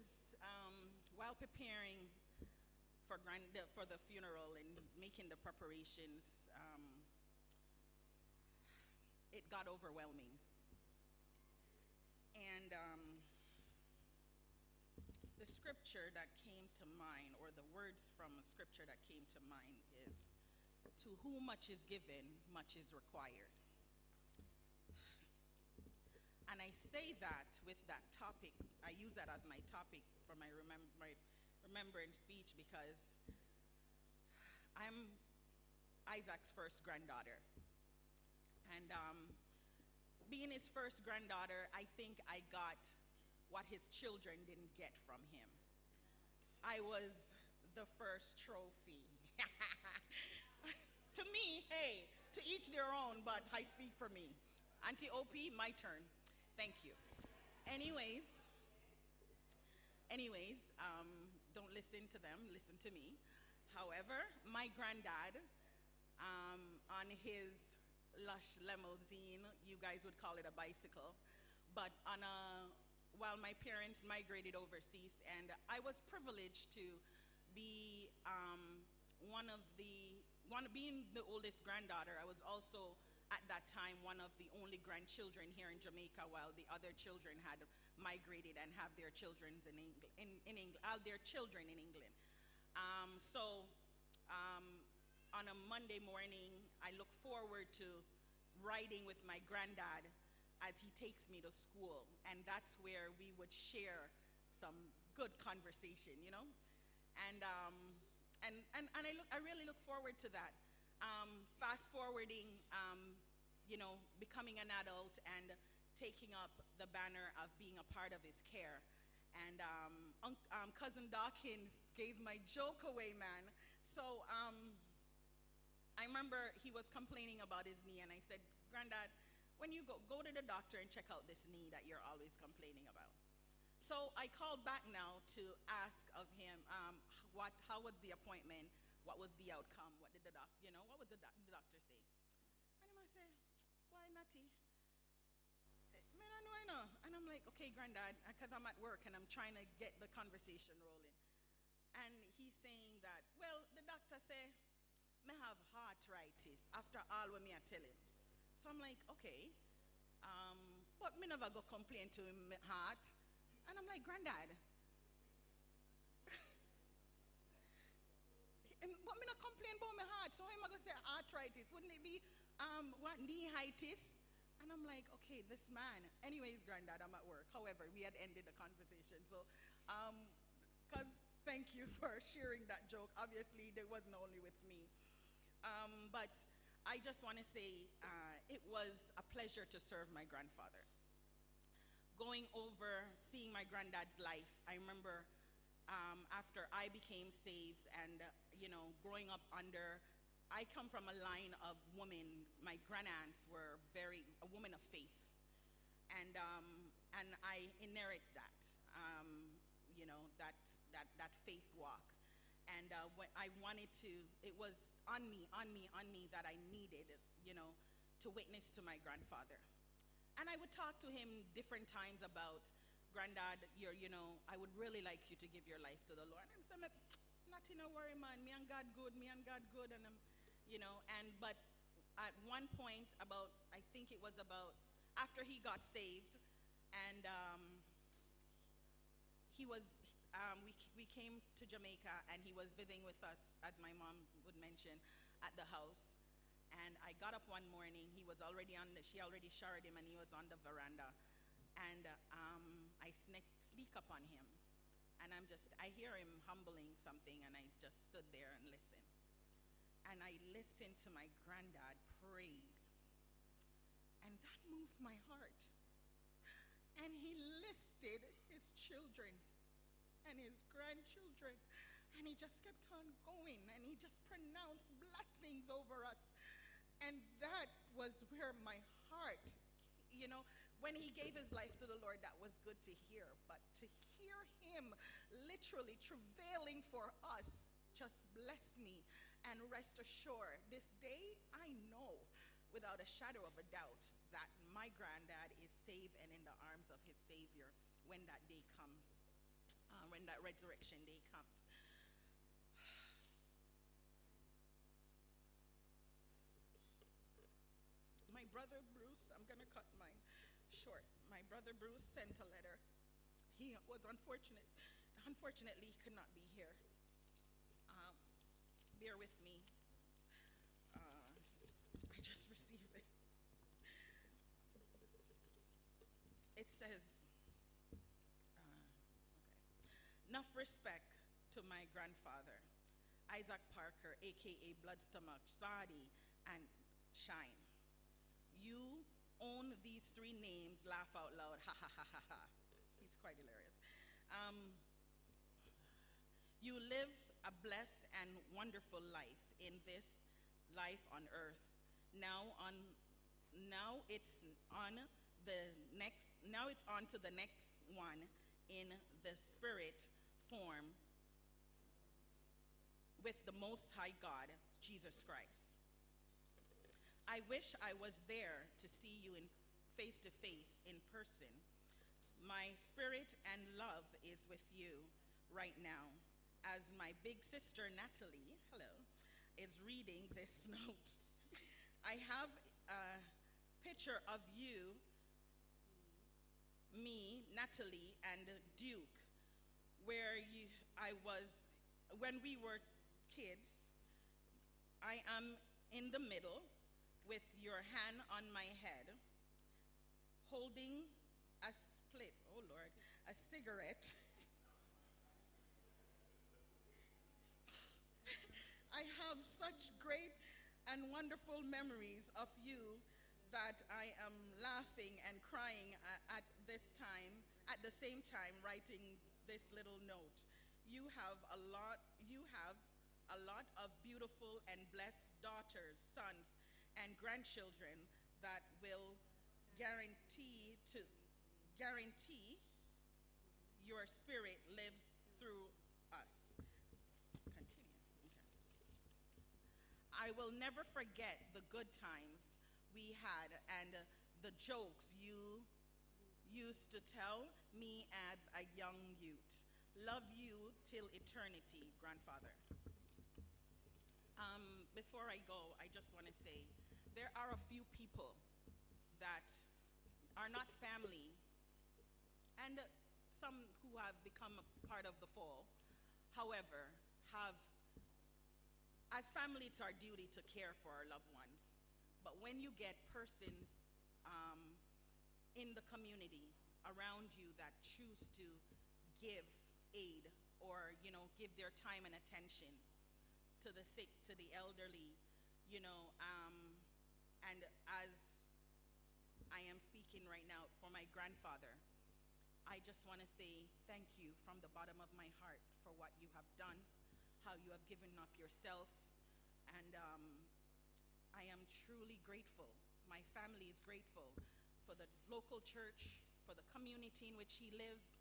while preparing for the funeral and making the preparations, it got overwhelming. And the scripture that came to mind, or the words from a scripture that came to mind is, "To whom much is given, much is required." And I say that with that topic, I use that as my topic for my remembrance speech because I'm Isaac's first granddaughter. And being his first granddaughter, I think I got what his children didn't get from him. I was the first trophy. To me, hey, to each their own, but I speak for me. Auntie Opie, my turn. Thank you. Anyways, don't listen to them, listen to me. However, my granddad, on his lush limousine, you guys would call it a bicycle, but while my parents migrated overseas, and I was privileged to be being the oldest granddaughter. I was also at that time one of the only grandchildren here in Jamaica, while the other children had migrated and have their children in England. So on a Monday morning, I look forward to riding with my granddad as he takes me to school, and that's where we would share some good conversation, you know. And I really look forward to that. Fast forwarding, you know, becoming an adult and taking up the banner of being a part of his care. And Cousin Dawkins gave my joke away, man. So I remember he was complaining about his knee, and I said, Granddad, when you go to the doctor and check out this knee that you're always complaining about. So I called back now to ask of him, how was the appointment? What was the outcome? What did the doctor, you know, what would the doctor say? And he might say, why, Natty? Man, I know. And I'm like, okay, Granddad, because I'm at work and I'm trying to get the conversation rolling. And he's saying that, well, the doctor say, me have arthritis after all what me I tell him. So I'm like, okay, but me never go complain to him my heart. And I'm like, Granddad, but me not complain about my heart. So I'm going to say arthritis. Wouldn't it be what, knee-itis? And I'm like, okay, this man. Anyways, Granddad, I'm at work. However, we had ended the conversation. So, because thank you for sharing that joke. Obviously, it wasn't only with me. But I just want to say it was a pleasure to serve my grandfather. Going over, seeing my granddad's life, I remember after I became saved and, you know, growing up under, I come from a line of women. My granddads were a woman of faith. And I inherit that, you know, that faith walk. And when I wanted to, it was on me that I needed, you know, to witness to my grandfather. And I would talk to him different times about, Granddad, you know, I would really like you to give your life to the Lord. And so I'm like, not in a worry, man. Me and God good. And you know, but at one point I think it was about after he got saved, and we came to Jamaica, and he was visiting with us, as my mom would mention, at the house. And I got up one morning. She already showered him, and he was on the veranda. And I sneak up on him, and I hear him humbling something, and I just stood there and listened. And I listened to my granddad prayed, and that moved my heart. And he listed his children and his grandchildren, and he just kept on going, and he just pronounced blessings over us. And that was where my heart, you know, when he gave his life to the Lord, that was good to hear. But to hear him literally travailing for us just blessed me. And rest assured, this day I know without a shadow of a doubt that my granddad is saved and in the arms of his Savior when that day comes, when that resurrection day comes. My brother Bruce, I'm going to cut mine short. My brother Bruce sent a letter. He was unfortunately he could not be here. Bear with me. I just received this. It says, enough respect to my grandfather, Isaac Parker, aka Bloodstomach, Sadi, and Shine. You own these three names, laugh out loud, ha ha ha ha ha. He's quite hilarious. You live a blessed and wonderful life in this life on earth. Now it's on to the next one in the spirit form with the Most High God, Jesus Christ. I wish I was there to see you in face to face in person. My spirit and love is with you right now, as my big sister Natalie, hello, is reading this note. I have a picture of you, me, Natalie, and Duke, where I was when we were kids. I am in the middle, with your hand on my head, holding a spliff, oh Lord, a cigarette. I have such great and wonderful memories of you that I am laughing and crying at this time, at the same time writing this little note. You have a lot of beautiful and blessed daughters, sons, and grandchildren that will guarantee your spirit lives through us. Continue. Okay. I will never forget the good times we had and the jokes you used to tell me as a young youth. Love you till eternity, grandfather. Before I go, I just want to say there are a few people that are not family and some who have become a part of the fall, however, as family, it's our duty to care for our loved ones. But when you get persons in the community around you that choose to give aid or, give their time and attention to the sick, to the elderly, and as I am speaking right now for my grandfather, I just want to say thank you from the bottom of my heart for what you have done, how you have given of yourself, and I am truly grateful. My family is grateful for the local church, for the community in which he lives.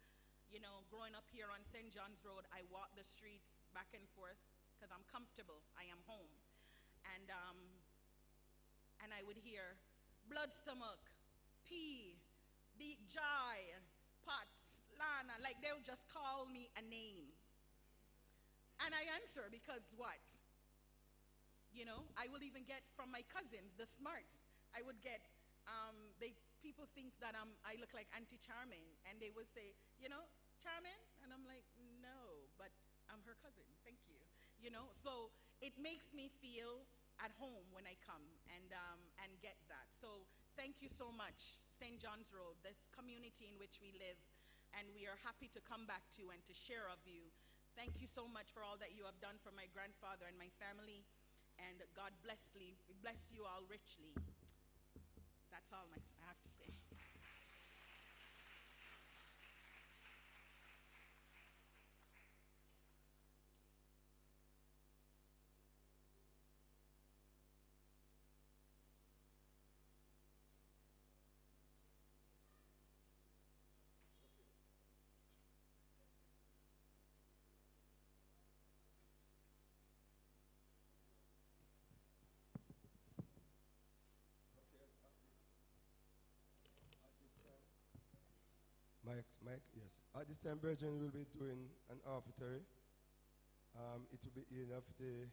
Growing up here on St. John's Road, I walk the streets back and forth because I'm comfortable. I am home. And I would hear blood stomach, pee, jai, pot, lana, like they would just call me a name. And I answer because what? I would even get from my cousins, the smarts. I would get, people think that I look like Auntie Charmaine, and they would say, Charmaine? And I'm like, no, but I'm her cousin, thank you. So it makes me feel at home when I come and get that. So thank you so much, St. John's Road, this community in which we live, and we are happy to come back to and to share of you. Thank you so much for all that you have done for my grandfather and my family, and God bless you all richly. That's all I have to say. Mike, yes. At this time, Virgin will be doing an offertory. It will be enough the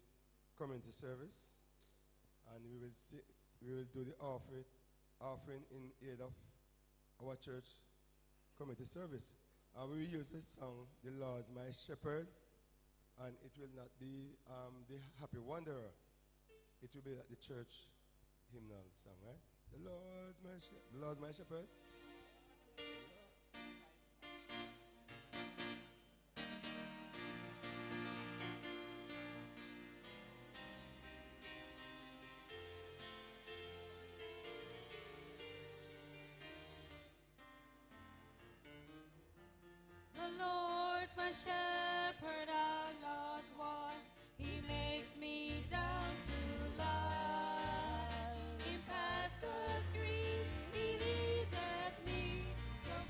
community service, and we will do the offering in aid of our church community service. We will use this song, "The Lord is My Shepherd," and it will not be the Happy Wanderer. It will be like the church hymnal song, right? The Lord's my shepherd. The Lord's my shepherd, I lost once. He makes me down to lie. In pastures green, He leadeth me. From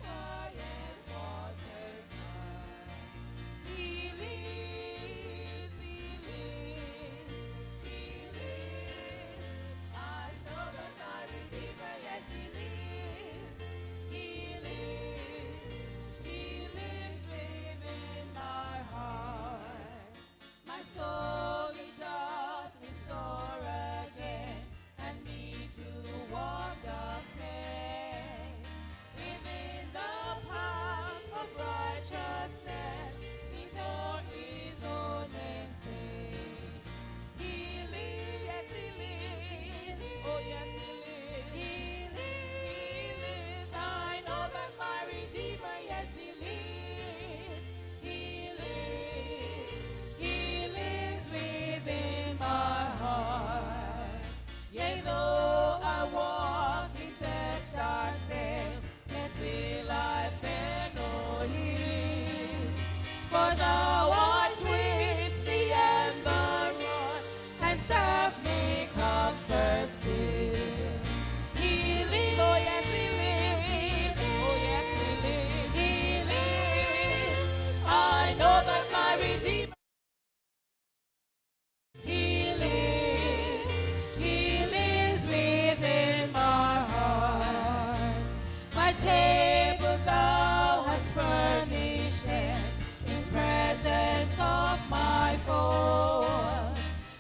For thou art with the amber rod, and staff me comfort still. He lives, oh yes he lives, oh yes he lives, he lives. I know that my Redeemer, he lives within my heart. My table thou hast furnished them in presence of my foes.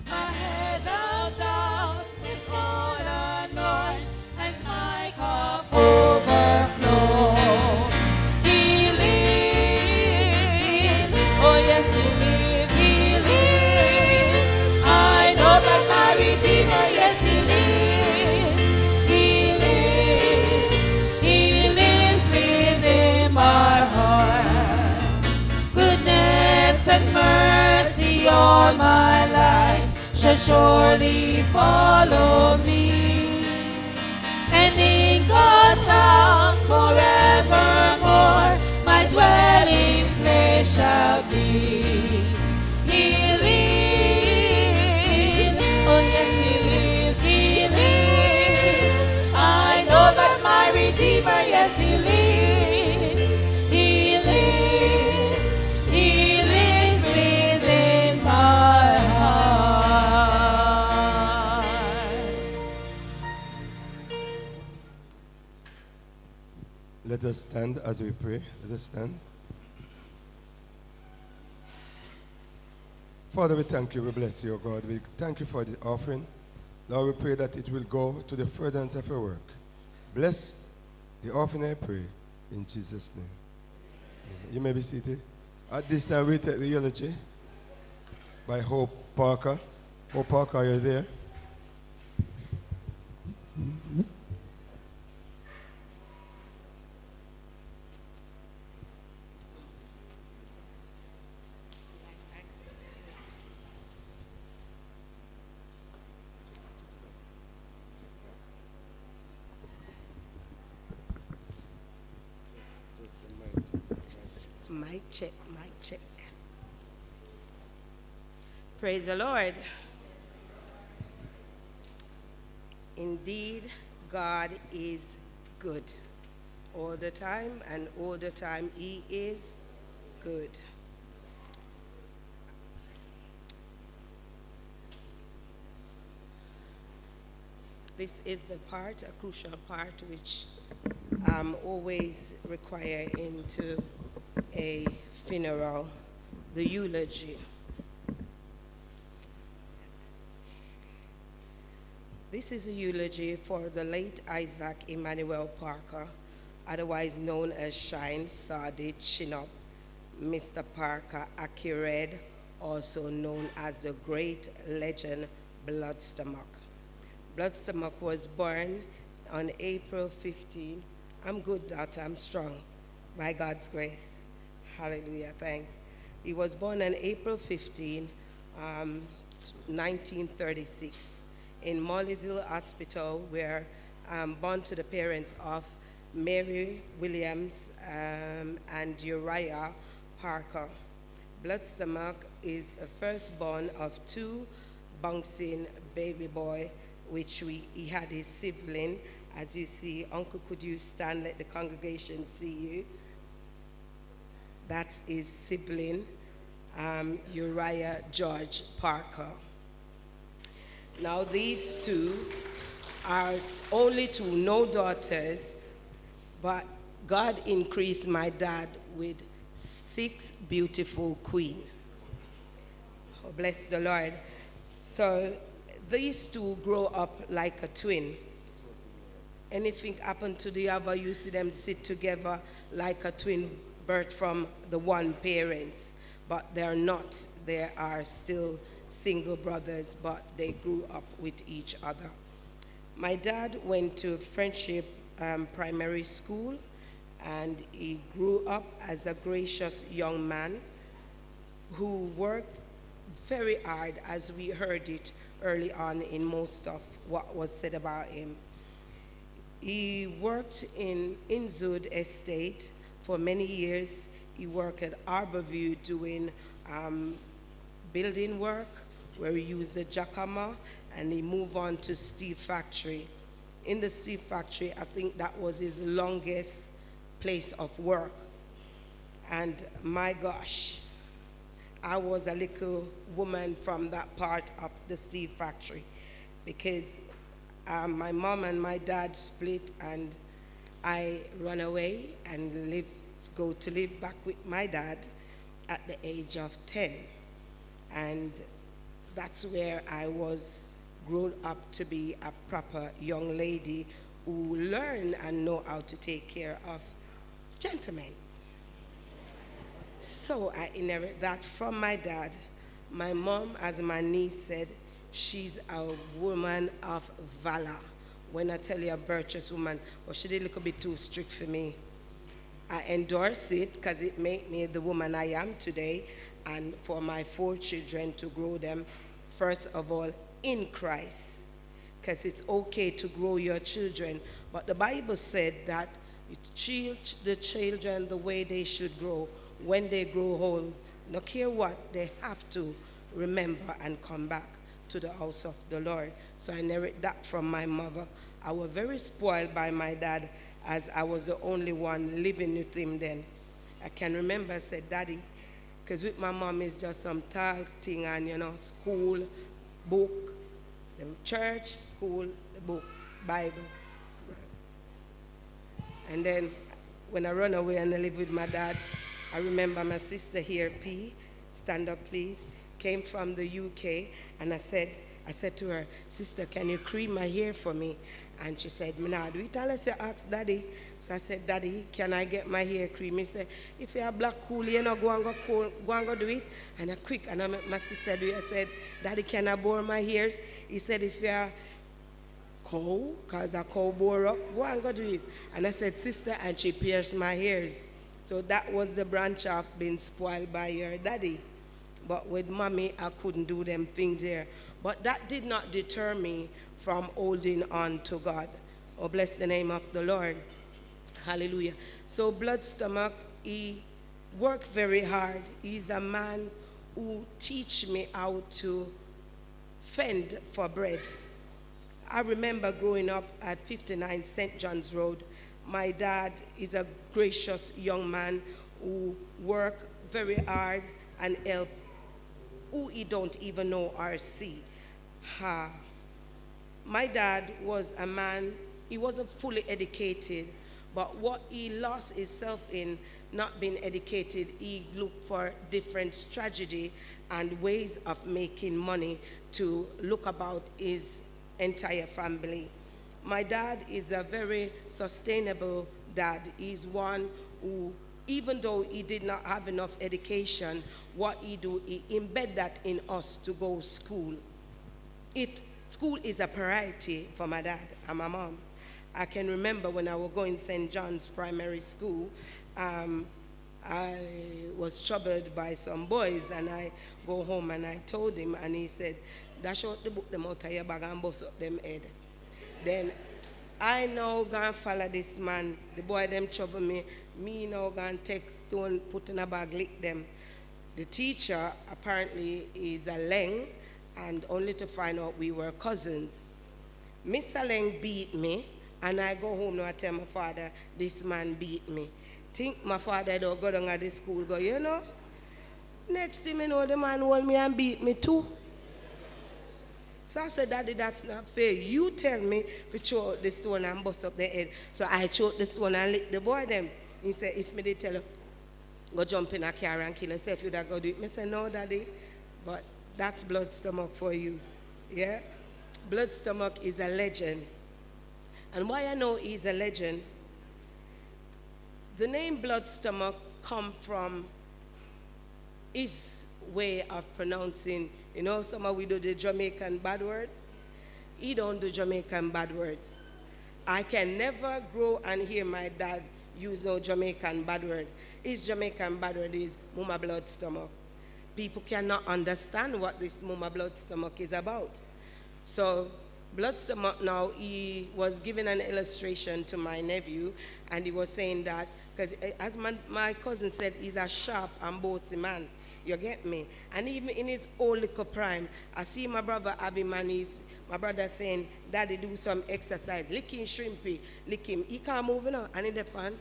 My head thou dost with gold anoint, and my cup overflows. He lives, oh yes he lives, he lives. I know that my Redeemer, yes he lives, he lives within my heart. Goodness and mercy all my life shall surely follow me, and in God's house forevermore my dwelling place shall be. He lives, oh yes he lives, he lives. I know that my Redeemer, yes he lives, he lives within my heart. Let us stand as we pray. Let us stand. Father, we thank you. We bless you, God. We thank you for the offering. Lord, we pray that it will go to the furtherance of your work. Bless the offering, I pray, in Jesus' name. Amen. You may be seated. At this time, we take the eulogy by Hope Parker. Hope Parker, are you there? Mic check, mic check. Praise the Lord. Indeed, God is good. All the time, and all the time he is good. This is the part, a crucial part, which always required into a funeral, the eulogy. This is a eulogy for the late Isaac Emmanuel Parker, otherwise known as Shine Sardid Chinop, Mr. Parker Akired, also known as the great legend Bloodstomach. Bloodstomach was born on April 15. I'm good, daughter, I'm strong, by God's grace. Hallelujah, thanks. He was born on April 15, 1936, in Molly's Hill Hospital, where born to the parents of Mary Williams and Uriah Parker. Bloodstomach is a firstborn of two bouncing baby boy, which he had his sibling. As you see, Uncle, could you stand, let the congregation see you? That's his sibling, Uriah George Parker. Now these two are only two, no daughters, but God increased my dad with 6 beautiful queens. Oh, bless the Lord. So these two grow up like a twin. Anything happen to the other, you see them sit together like a twin birth from the one parents, but they're not. They are still single brothers, but they grew up with each other. My dad went to Friendship Primary School, and he grew up as a gracious young man who worked very hard, as we heard it early on in most of what was said about him. He worked in Inzud Estate for many years. he worked at Arborview doing building work, where he used the jacama, and he moved on to steel factory. In the steel factory, I think that was his longest place of work. And my gosh, I was a little woman from that part of the steel factory, because my mom and my dad split, and I ran away and go to live back with my dad at the age of 10. And that's where I was grown up to be a proper young lady who learned and know how to take care of gentlemen. So I inherit that from my dad. My mom, as my niece said, she's a woman of valor. When I tell you a virtuous woman, but she did a little bit too strict for me. I endorse it because it made me the woman I am today, and for my 4 children to grow them, first of all, in Christ. Because it's okay to grow your children, but the Bible said that you teach the children the way they should grow. When they grow old, no care what, they have to remember and come back to the house of the Lord. So I inherit that from my mother. I was very spoiled by my dad, as I was the only one living with him then. I can remember I said, Daddy, because with my mom it's just some talk thing and, school, book, the church, school, the book, Bible. And then when I run away and I live with my dad, I remember my sister here, P, stand up please, came from the UK, and I said to her, sister, can you cream my hair for me? And she said, me not do it unless you ask Daddy. So I said, Daddy, can I get my hair cream? He said, if you are black cool, go and go do it. And I quick, and I met my sister do it. I said, Daddy, can I bore my hairs? He said, if you are cow, because a cow bore up, go and go do it. And I said, sister, and she pierced my hair. So that was the branch of being spoiled by your daddy. But with mommy, I couldn't do them things there. But that did not deter me from holding on to God. Oh, bless the name of the Lord. Hallelujah. So Blood Stomach, he worked very hard. He's a man who teach me how to fend for bread. I remember growing up at 59 St. John's Road. My dad is a gracious young man who worked very hard and helped who he don't even know or see. My dad was a man, he wasn't fully educated, but what he lost himself in not being educated, he looked for different strategy and ways of making money to look about his entire family. My dad is a very sustainable dad. He's one who, even though he did not have enough education, what he do, he embed that in us to go school. School is a priority for my dad and my mom. I can remember when I was going St. John's Primary School, I was troubled by some boys, and I go home and I told him, and he said, dash out the book them out of your bag and bust up them head. Then I now gonna follow this man. The boy them trouble me. Me now gonna take stone, put in a bag, lick them. The teacher apparently is a Leng, and only to find out we were cousins. Mr. Leng beat me, and I go home now and tell my father, this man beat me. Think my father don't go down at the school, go, next thing you know, the man hold me and beat me too. So I said, Daddy, that's not fair. You tell me to throw out the stone and bust up the head. So I threw out the stone and lick the boy them. He said, if me they tell you, go jump in a car and kill yourself, you'd go do it. I said, no, Daddy, but that's Blood Stomach for you. Yeah? Blood Stomach is a legend. And why I know he's a legend, the name Blood Stomach come from his way of pronouncing. Some of we do the Jamaican bad words. He don't do Jamaican bad words. I can never grow and hear my dad use no Jamaican bad word. His Jamaican bad word is Mama Blood Stomach. People cannot understand what this Mama Blood Stomach is about. So Blood Stomach now, he was giving an illustration to my nephew, and he was saying that, Because as my cousin said, he's a sharp and bossy man. You get me? And even in his old little prime, I see my brother have him and my brother saying, Daddy, do some exercise. Licking shrimpy, lick him. He can't move, you know, and in the pan.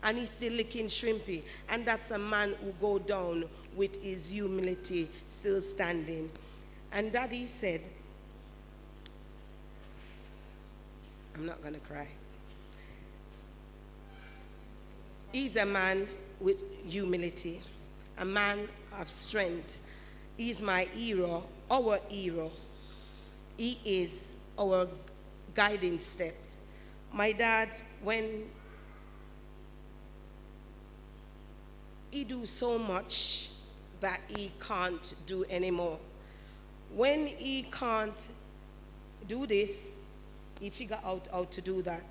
And he's still licking shrimpy. And that's a man who go down with his humility still standing. And Daddy said, I'm not going to cry. He's a man with humility, a man of strength. He's my hero, our hero. He is our guiding step. My dad, when he do so much that he can't do anymore. When he can't do this, he figure out how to do that.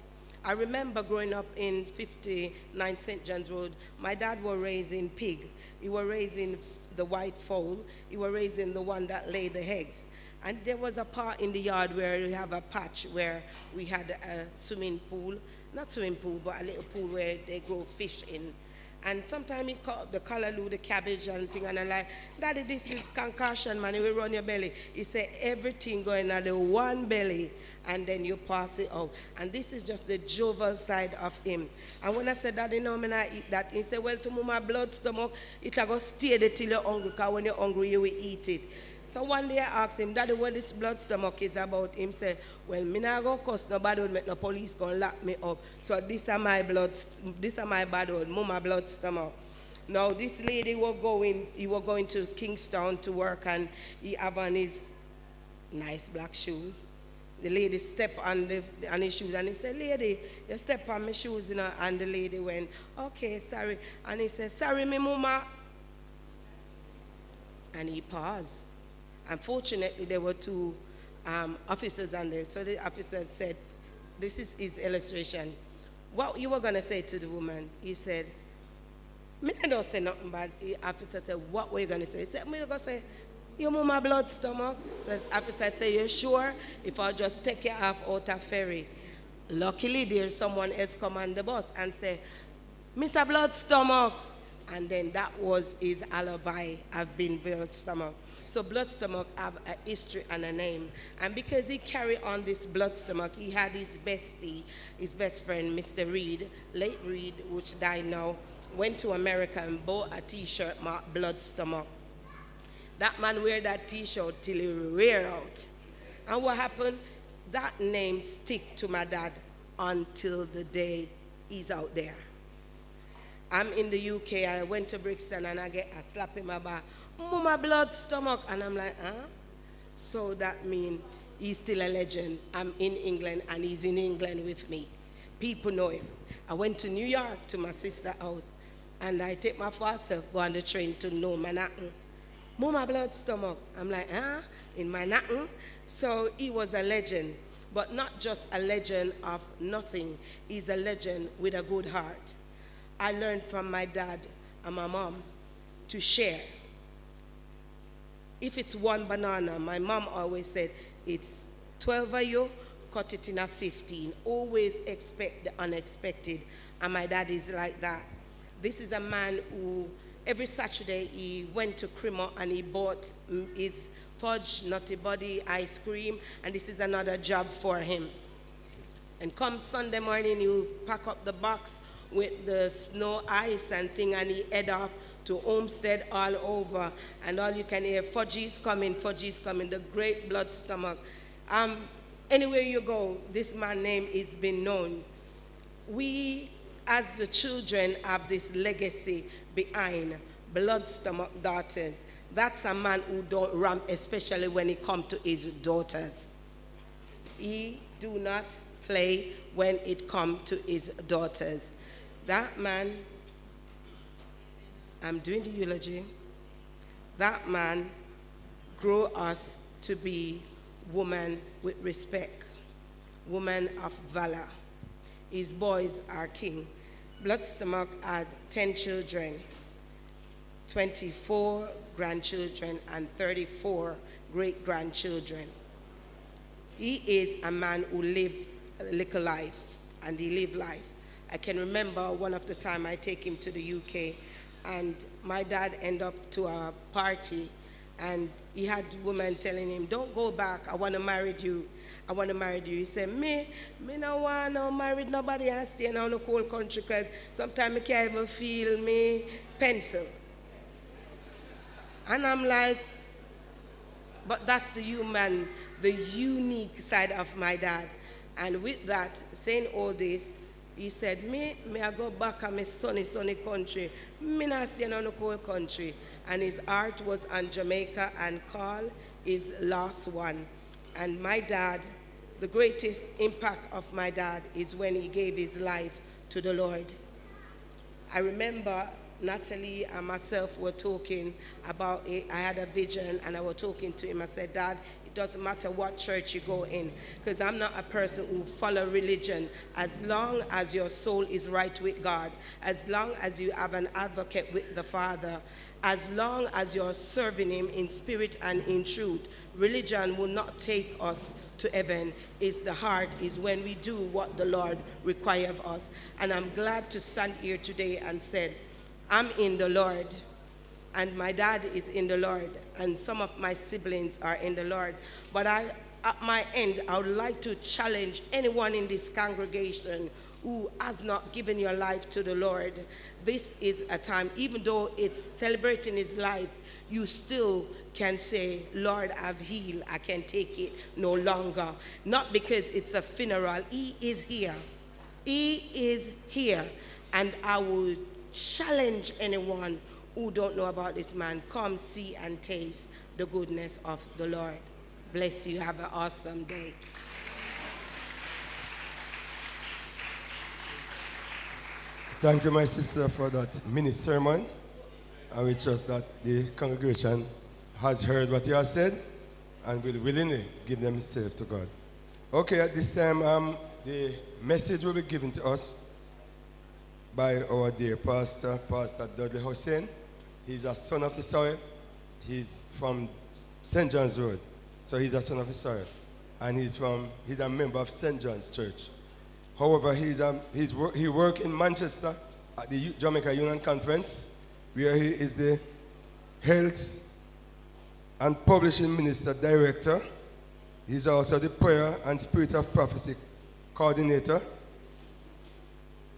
I remember growing up in 59 St. John's Road, my dad was raising pig. He was raising the white fowl. He was raising the one that laid the eggs. And there was a part in the yard where we have a patch where we had a swimming pool, not swimming pool, but a little pool where they grow fish in. And sometimes he cut up the callaloo, the cabbage and thing, and I'm like, Daddy, this is concussion, man, it will run your belly. He said, everything going at the one belly, and then you pass it out. And this is just the jovial side of him. And when I said, Daddy, no, man, I eat that, he said, well, to my blood stomach, it'll go stay there till you're hungry, because when you're hungry, you will eat it. So one day I asked him, Daddy, what this blood stomach is about? Him said, well, me not go cuss nobody would make no police go lock me up. So this is my bad old mama blood stomach. Now this lady was going to Kingston to work, and he have on his nice black shoes. The lady stepped on his shoes, and he said, lady, you step on my shoes, you know. And the lady went, okay, sorry. And he said, sorry, me mama. And he paused. Unfortunately, there were two officers on there. So the officer said, this is his illustration. What you were going to say to the woman? He said, me don't say nothing bad. The officer said, what were you going to say? He said, me going to say, your mama blood stomach. So the officer said, you sure? If I'll just take you off out of ferry. Luckily, there's someone else come on the bus and say, Mr. Blood Stomach. And then that was his alibi of being blood stomach. So blood stomach have a history and a name. And because he carried on this blood stomach, he had his bestie, his best friend, Mr. Reed, late Reed, which died now, went to America and bought a t-shirt marked blood stomach. That man wear that t-shirt till he rear out. And what happened? That name stick to my dad until the day he's out there. I'm in the UK, I went to Brixton and I get a slap in my back. Mama blood stomach. And I'm like, huh? So that means he's still a legend. I'm in England and he's in England with me. People know him. I went to New York to my sister's house and I take my first self, go on the train to No Manhattan. Mama blood stomach. I'm like, huh? In Manhattan? So he was a legend, but not just a legend of nothing. He's a legend with a good heart. I learned from my dad and my mom to share. If it's one banana, my mom always said, it's 12 of you, cut it in a 15. Always expect the unexpected. And my dad is like that. This is a man who, every Saturday, he went to Cremo and he bought his fudge, nutty buddy, ice cream, and this is another job for him. And come Sunday morning, he pack up the box with the snow, ice, and thing, and he head off to Homestead all over. And all you can hear, fudgy's coming, the great blood stomach. Anywhere you go, this man's name is been known. We, as the children, have this legacy behind blood stomach daughters. That's a man who don't ramp, especially when it comes to his daughters. He do not play when it comes to his daughters. That man, I'm doing the eulogy, that man grew us to be women with respect, women of valor. His boys are king. Blood stomach had 10 children, 24 grandchildren, and 34 great-grandchildren. He is a man who lived a little life, and he lived life. I can remember one of the time I take him to the UK, and my dad ended up to a party, and he had women telling him, "Don't go back, I want to marry you. I want to marry you." He said, me no want to marry nobody and stay in the cold country, because sometimes I can't even feel me pencil. And I'm like, but that's the unique side of my dad. And with that, saying all this, he said, me I go back to my sunny country. Me not stay in the cold country. And his heart was on Jamaica, and Carl is last one. And my dad, the greatest impact of my dad is when he gave his life to the Lord. I remember Natalie and myself were talking about it. I had a vision, and I was talking to him. I said, "Dad, it doesn't matter what church you go in, because I'm not a person who follow religion. As long as your soul is right with God, as long as you have an advocate with the Father, as long as you're serving him in spirit and in truth, religion will not take us to heaven. It's the heart, is when we do what the Lord requires of us." And I'm glad to stand here today and say, I'm in the Lord, and my dad is in the Lord, and some of my siblings are in the Lord. But at my end, I would like to challenge anyone in this congregation who has not given your life to the Lord. This is a time, even though it's celebrating his life, you still can say, "Lord, I've healed. I can take it no longer." Not because it's a funeral. He is here. He is here. And I would challenge anyone who don't know about this man, come see and taste the goodness of the Lord. Bless you. Have an awesome day. Thank you, my sister, for that mini sermon. And we trust that the congregation has heard what you have said and will willingly give themselves to God. Okay, at this time, the message will be given to us by our dear pastor, Pastor Dudley Hussein. He's a son of the soil. He's from St. John's Road. So he's a son of the soil. And he's a member of St. John's Church. However, he works in Manchester at the Jamaica Union Conference, where he is the Health and Publishing Minister Director. He's also the Prayer and Spirit of Prophecy Coordinator.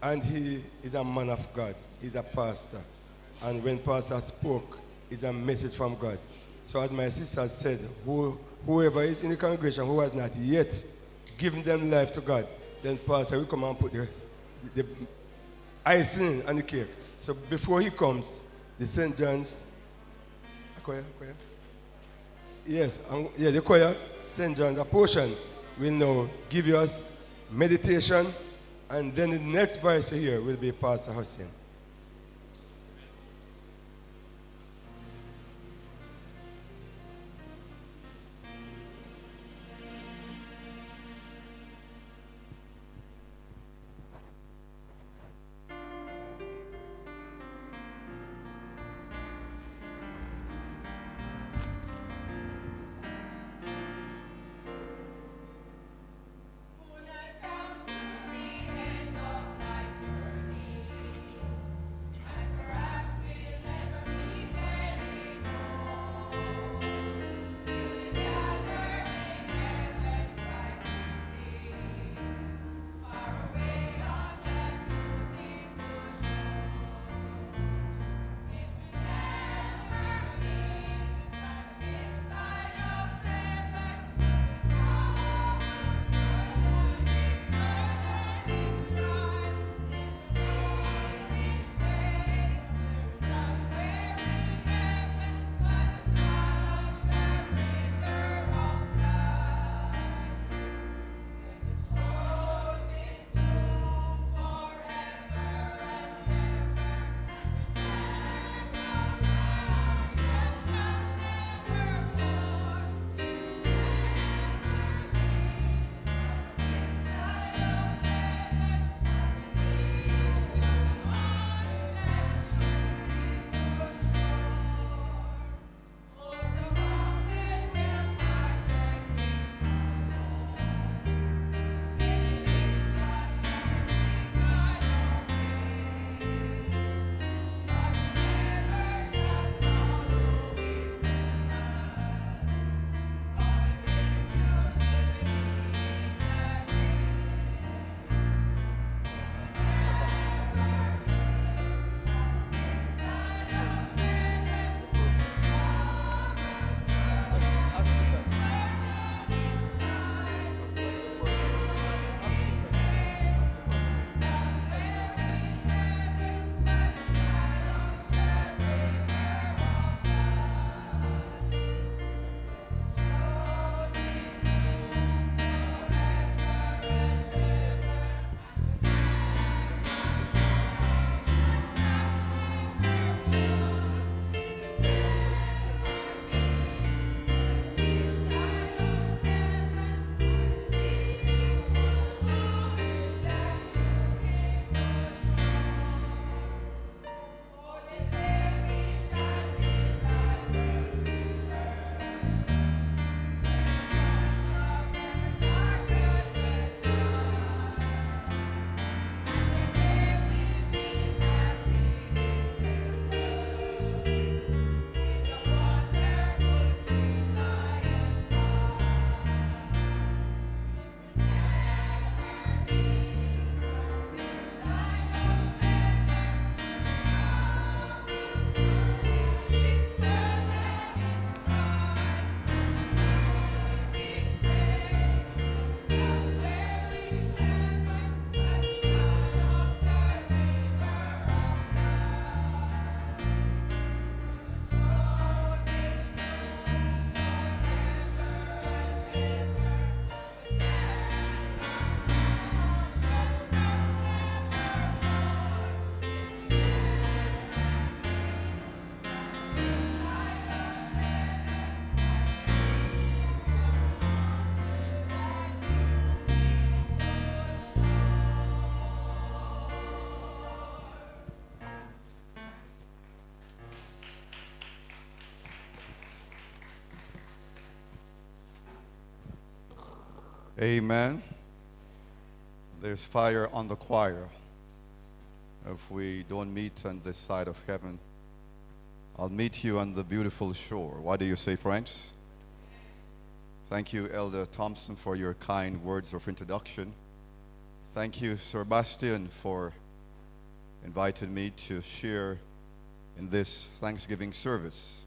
And he is a man of God. He's a pastor. And when pastor spoke, it's a message from God. So as my sister said, whoever is in the congregation who has not yet given them life to God, then pastor will come and put the icing on the cake. So before he comes, the St. John's choir? Yes, the choir, St. John's, a portion, will now give us meditation, and then the next voice here will be Pastor Hussein. Amen. There's fire on the choir. If we don't meet on this side of heaven, I'll meet you on the beautiful shore. What do you say, friends? Thank you, Elder Thompson, for your kind words of introduction. Thank you, Sir Bastian, for inviting me to share in this Thanksgiving service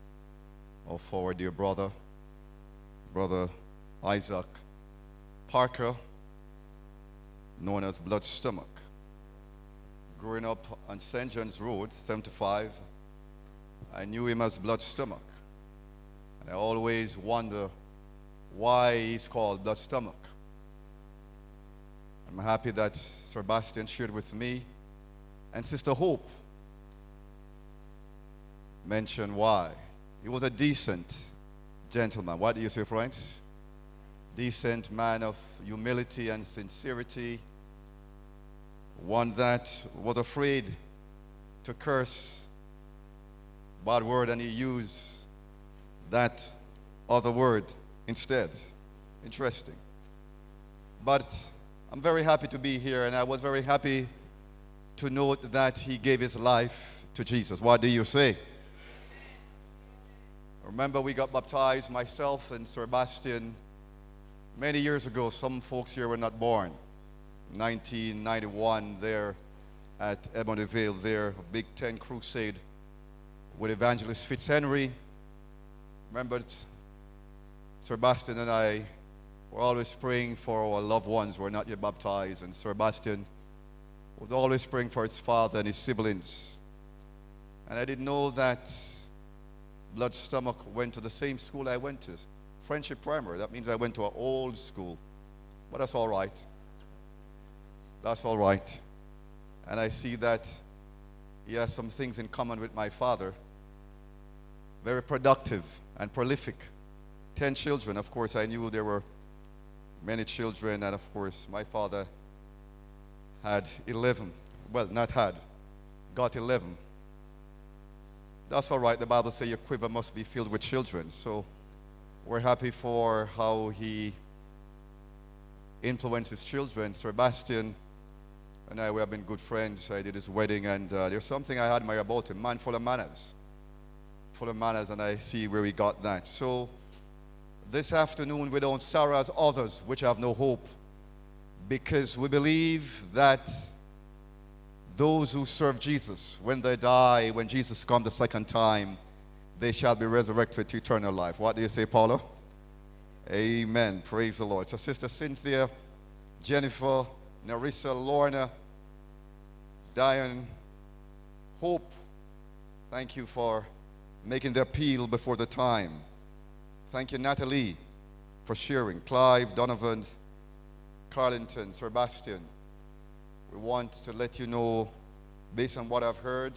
of our dear brother, Brother Isaac Parker, known as Blood Stomach. Growing up on St. John's Road, 75, I knew him as Blood Stomach. And I always wonder why he's called Blood Stomach. I'm happy that Sir Bastian shared with me, and Sister Hope mentioned why. He was a decent gentleman. What do you say, friends? Decent man of humility and sincerity. One that was afraid to curse bad word, and he used that other word instead. Interesting. But I'm very happy to be here, and I was very happy to note that he gave his life to Jesus. What do you say? Remember, we got baptized, myself and Sir Bastian, many years ago. Some folks here were not born. 1991 there at Ebony Vale there, a Big Ten crusade with Evangelist Fitzhenry. Remember, Sir Bastian and I were always praying for our loved ones who were not yet baptized, and Sir Bastian was always praying for his father and his siblings. And I didn't know that Blood Stomach went to the same school I went to, Friendship Primary. That means I went to an old school, but that's all right. That's all right. And I see that he has some things in common with my father. Very productive and prolific. 10 children. Of course, I knew there were many children, and of course, my father had 11. Well, not had, got 11. That's all right. The Bible says your quiver must be filled with children. So we're happy for how he influenced his children. Sir Bastian and I, we have been good friends. I did his wedding, and there's something I admire about him. Man full of manners. Full of manners, and I see where he got that. So this afternoon we don't sorrow as others which have no hope, because we believe that those who serve Jesus, when they die, when Jesus comes the second time, they shall be resurrected to eternal life. What do you say, Paula? Amen. Praise the Lord. So Sister Cynthia, Jennifer, Narissa, Lorna, Diane, Hope, thank you for making the appeal before the time. Thank you, Natalie, for sharing. Clive, Donovan, Carlington, Sir Bastian. We want to let you know, based on what I've heard,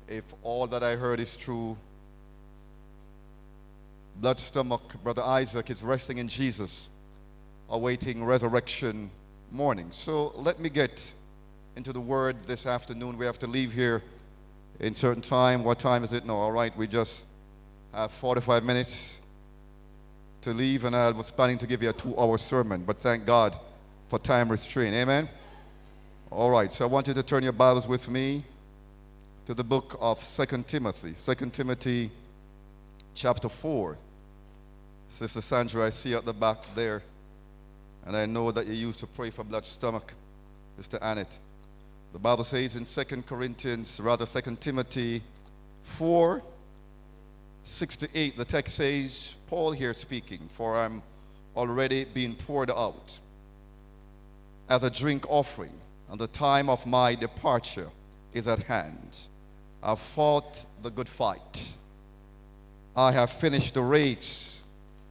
if all that I heard is true, Blood Stomach, Brother Isaac, is resting in Jesus, awaiting resurrection morning. So let me get into the word this afternoon. We have to leave here in certain time. What time is it now? All right, we just have 45 minutes to leave, and I was planning to give you a 2-hour sermon, but thank God for time restraint. Amen? All right, so I want you to turn your Bibles with me to the book of 2 Timothy. 2 Timothy chapter 4. Sister Sandra, I see you at the back there, and I know that you used to pray for Blood Stomach, Sister Annette. The Bible says in 2 Timothy 4, 68, the text says, Paul here speaking, for I'm already being poured out as a drink offering, and the time of my departure is at hand. I've fought the good fight. I have finished the race.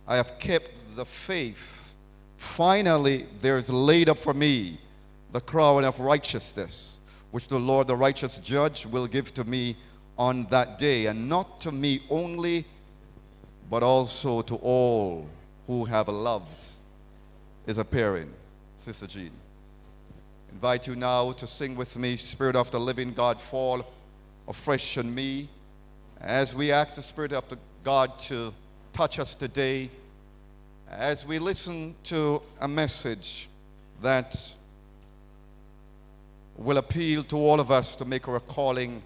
I have kept the faith. Finally, there is laid up for me the crown of righteousness, which the Lord, the righteous judge, will give to me on that day, and not to me only, but also to all who have loved his appearing. Sister Jean, invite you now to sing with me, Spirit of the living God, fall afresh on me, as we ask the Spirit of the God to touch us today as we listen to a message that will appeal to all of us to make our calling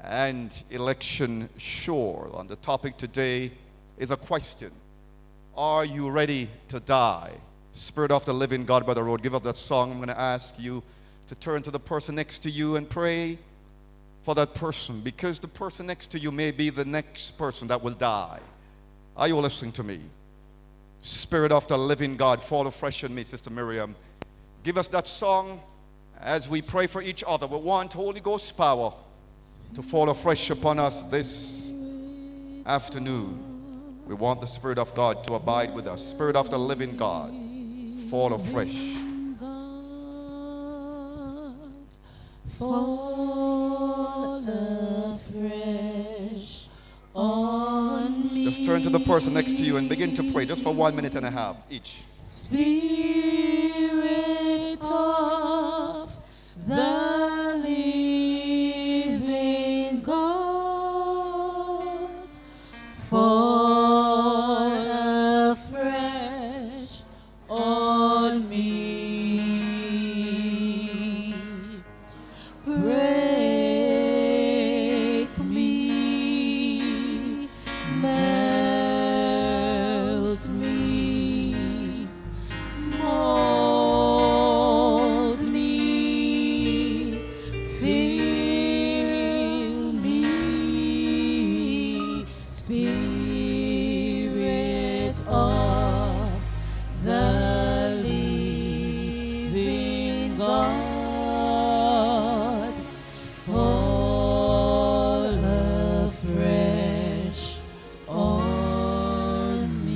and election sure. On the topic today is a question. Are you ready to die? Spirit of the living God, Brother Road, give us that song. I'm going to ask you to turn to the person next to you and pray for that person, because the person next to you may be the next person that will die. Are you listening to me? Spirit of the living God, fall afresh on me, Sister Miriam. Give us that song as we pray for each other. We want Holy Ghost power to fall afresh upon us this afternoon. We want the Spirit of God to abide with us. Spirit of the living God, fall afresh. Fall afresh on me. Just turn to the person next to you and begin to pray just for 1.5 minutes each. Spirit of the living God, fall afresh on me. Break me, melt me, mold me, fill me, Spirit of the living God, fall afresh on me.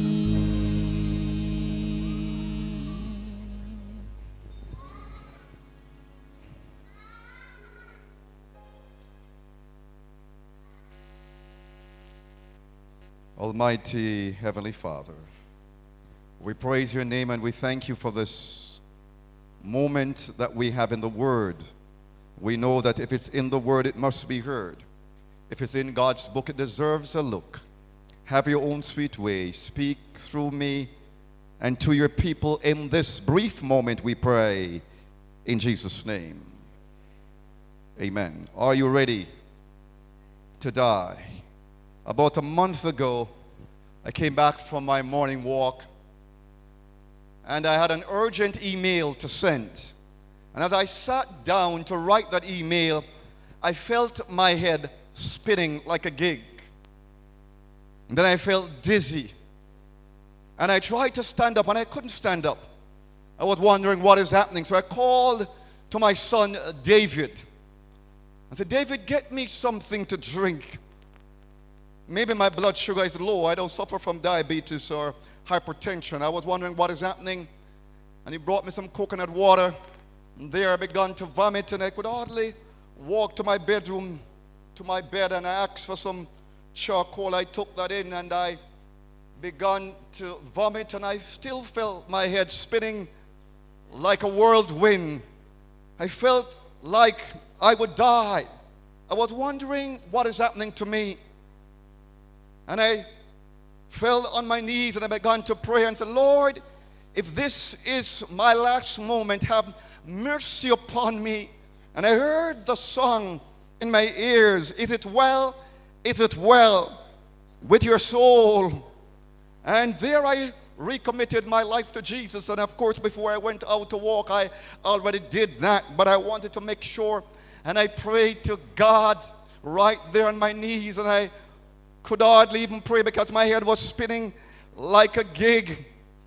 Almighty Heavenly Father, we praise your name and we thank you for this moment that we have in the Word. We know that if it's in the Word, it must be heard. If it's in God's book, it deserves a look. Have your own sweet way. Speak through me and to your people in this brief moment, we pray in Jesus' name. Amen. Are you ready to die? About a month ago, I came back from my morning walk and I had an urgent email to send. And as I sat down to write that email, I felt my head spinning like a gig. And then I felt dizzy. And I tried to stand up and I couldn't stand up. I was wondering what is happening. So I called to my son David. I said, David, get me something to drink. Maybe my blood sugar is low. I don't suffer from diabetes or hypertension. I was wondering what is happening. And he brought me some coconut water. And there I began to vomit, and I could hardly walk to my bedroom, to my bed, and I asked for some charcoal. I took that in, and I began to vomit, and I still felt my head spinning like a whirlwind. I felt like I would die. I was wondering what is happening to me. And I fell on my knees and I began to pray and said, Lord, if this is my last moment, have mercy upon me. And I heard the song in my ears, is it well with your soul? And there I recommitted my life to Jesus. And of course, before I went out to walk, I already did that. But I wanted to make sure. And I prayed to God right there on my knees. And I could hardly even pray because my head was spinning like a gig.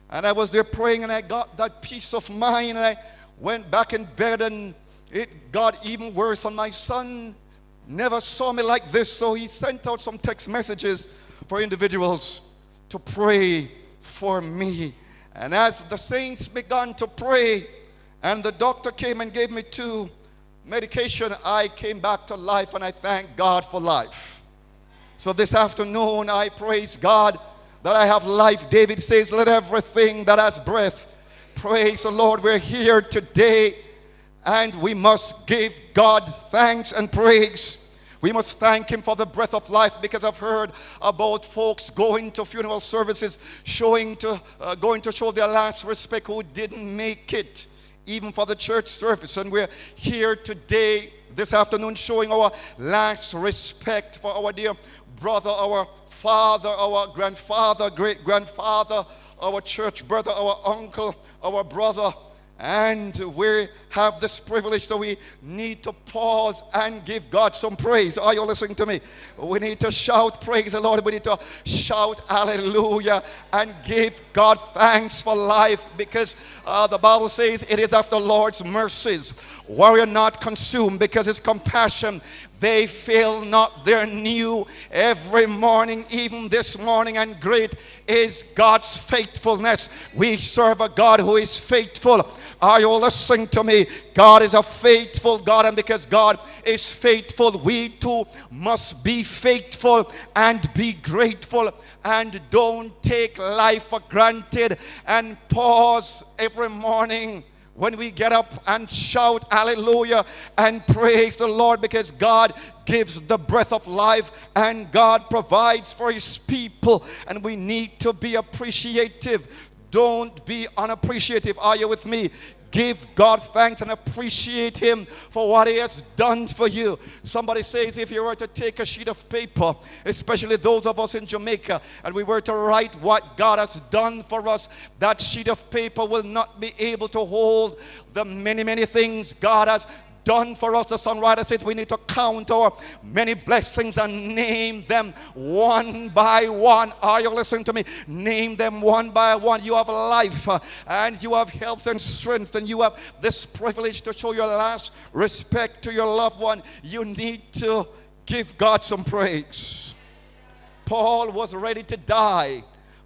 And I was there praying, and I got that peace of mind. And I went back in bed, and it got even worse. And my son never saw me like this, so he sent out some text messages for individuals to pray for me. And as the saints began to pray, and the doctor came and gave me 2 medication, I came back to life, and I thank God for life. So this afternoon, I praise God that I have life. David says, let everything that has breath praise the Lord. We're here today, and we must give God thanks and praise. We must thank him for the breath of life, because I've heard about folks going to funeral services, going to show their last respect who didn't make it, even for the church service. And we're here today, this afternoon, showing our last respect for our dear brother, our father, our grandfather, great-grandfather, our church brother, our uncle, our brother. And we have this privilege that we need to pause and give God some praise. Are you listening to me? We need to shout praise the Lord. We need to shout hallelujah and give God thanks for life, because the Bible says it is after the Lord's mercies we are not consumed, because his compassion, they fail not. They're new every morning, even this morning, and great is God's faithfulness. We serve a God who is faithful. Are you listening to me? God is a faithful God, and because God is faithful, we too must be faithful and be grateful, and don't take life for granted, and pause every morning when we get up and shout hallelujah and praise the Lord, because God gives the breath of life and God provides for his people, and we need to be appreciative. Don't be unappreciative. Are you with me? Give God thanks and appreciate him for what he has done for you. Somebody says, if you were to take a sheet of paper, especially those of us in Jamaica, and we were to write what God has done for us, that sheet of paper will not be able to hold the many, many things God has done for us. The songwriter says we need to count our many blessings and name them one by one. Are you listening to me? Name them one by one. You have life and you have health and strength, and you have this privilege to show your last respect to your loved one. You need to give God some praise. Paul was ready to die.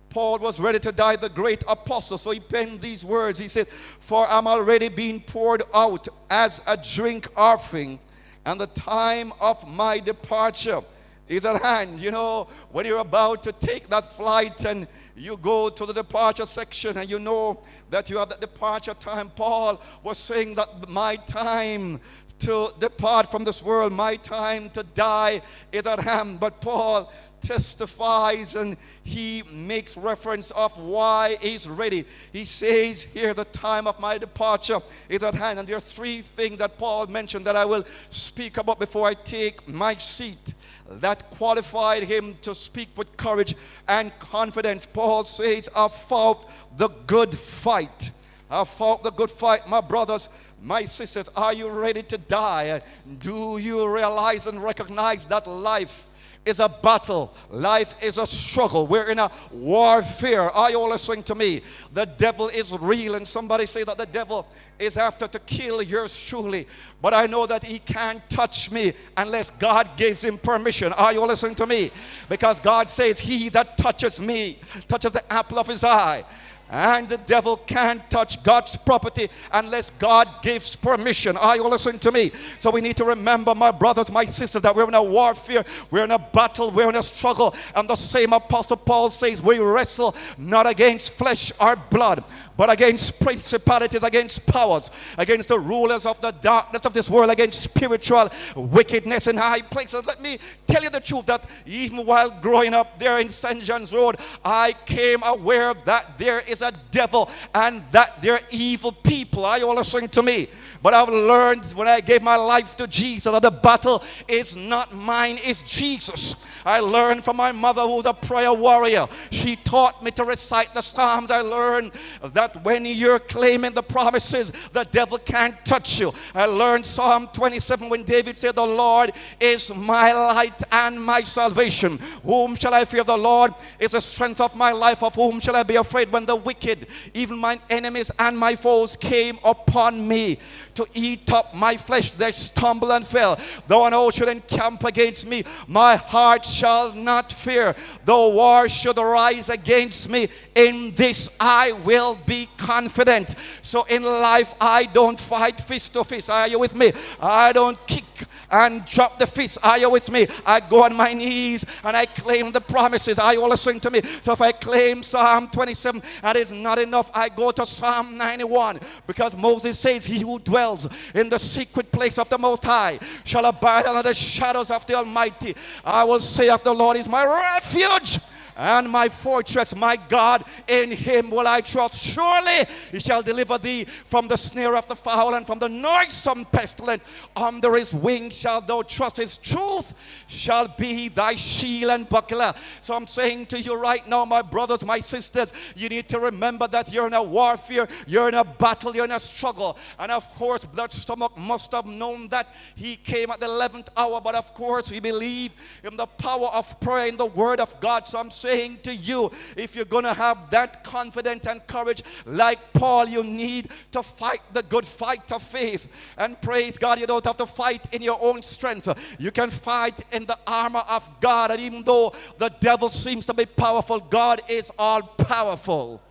Paul was ready to die, the great apostle. So he penned these words. He said, for I'm already being poured out as a drink offering, and the time of my departure is at hand. You know, when you're about to take that flight and you go to the departure section and you know that you have that departure time, Paul was saying that my time to depart from this world, my time to die is at hand. But Paul testifies and he makes reference of why he's ready. He says here, the time of my departure is at hand. And there are three things that Paul mentioned that I will speak about before I take my seat that qualified him to speak with courage and confidence. Paul says, I fought the good fight. I fought the good fight. My brothers, my sisters, are you ready to die? Do you realize and recognize that life is a battle? Life is a struggle. We're in a warfare. Are you all listening to me? The devil is real, and somebody say that the devil is after to kill yours truly. But I know that he can't touch me unless God gives him permission. Are you all listening to me? Because God says, he that touches me touches the apple of his eye. And the devil can't touch God's property unless God gives permission. Are you listening to me? So we need to remember, my brothers, my sisters, that we're in a warfare, we're in a battle, we're in a struggle. And the same Apostle Paul says, we wrestle not against flesh or blood, but against principalities, against powers, against the rulers of the darkness of this world, against spiritual wickedness in high places. Let me tell you the truth, that even while growing up there in St. John's Road, I came aware that there is a devil and that they're evil people. Are you all listening to me? But I've learned when I gave my life to Jesus that the battle is not mine, it's Jesus. I learned from my mother, who's a prayer warrior. She taught me to recite the Psalms. I learned that when you're claiming the promises, the devil can't touch you. I learned Psalm 27 when David said, the Lord is my light and my salvation. Whom shall I fear? The Lord is the strength of my life. Of whom shall I be afraid? When the wicked, even mine enemies and my foes, came upon me to eat up my flesh, they stumbled and fell. Though an host should encamp against me, my heart shall not fear. Though war should arise against me, in this I will be confident. So in life, I don't fight fist to fist. Are you with me? I don't kick and drop the fist. Are you with me? I go on my knees and I claim the promises. Are you all listening to me? So if I claim Psalm 27 and that is not enough, I go to Psalm 91, because Moses says, he who dwells in the secret place of the Most High shall abide under the shadows of the Almighty. I will say of the Lord is my refuge and my fortress, my God, in him will I trust. Surely he shall deliver thee from the snare of the fowl and from the noisome pestilence. Under his wings shalt thou trust. His truth shall be thy shield and buckler. So I'm saying to you right now, my brothers, my sisters, you need to remember that you're in a warfare, you're in a battle, you're in a struggle. And of course, blood stomach must have known that he came at the 11th hour, but of course we believe in the power of prayer in the word of God. So I'm saying to you, if you're going to have that confidence and courage like Paul, you need to fight the good fight of faith. And praise God, you don't have to fight in your own strength. You can fight in the armor of God. And even though the devil seems to be powerful, God is all powerful.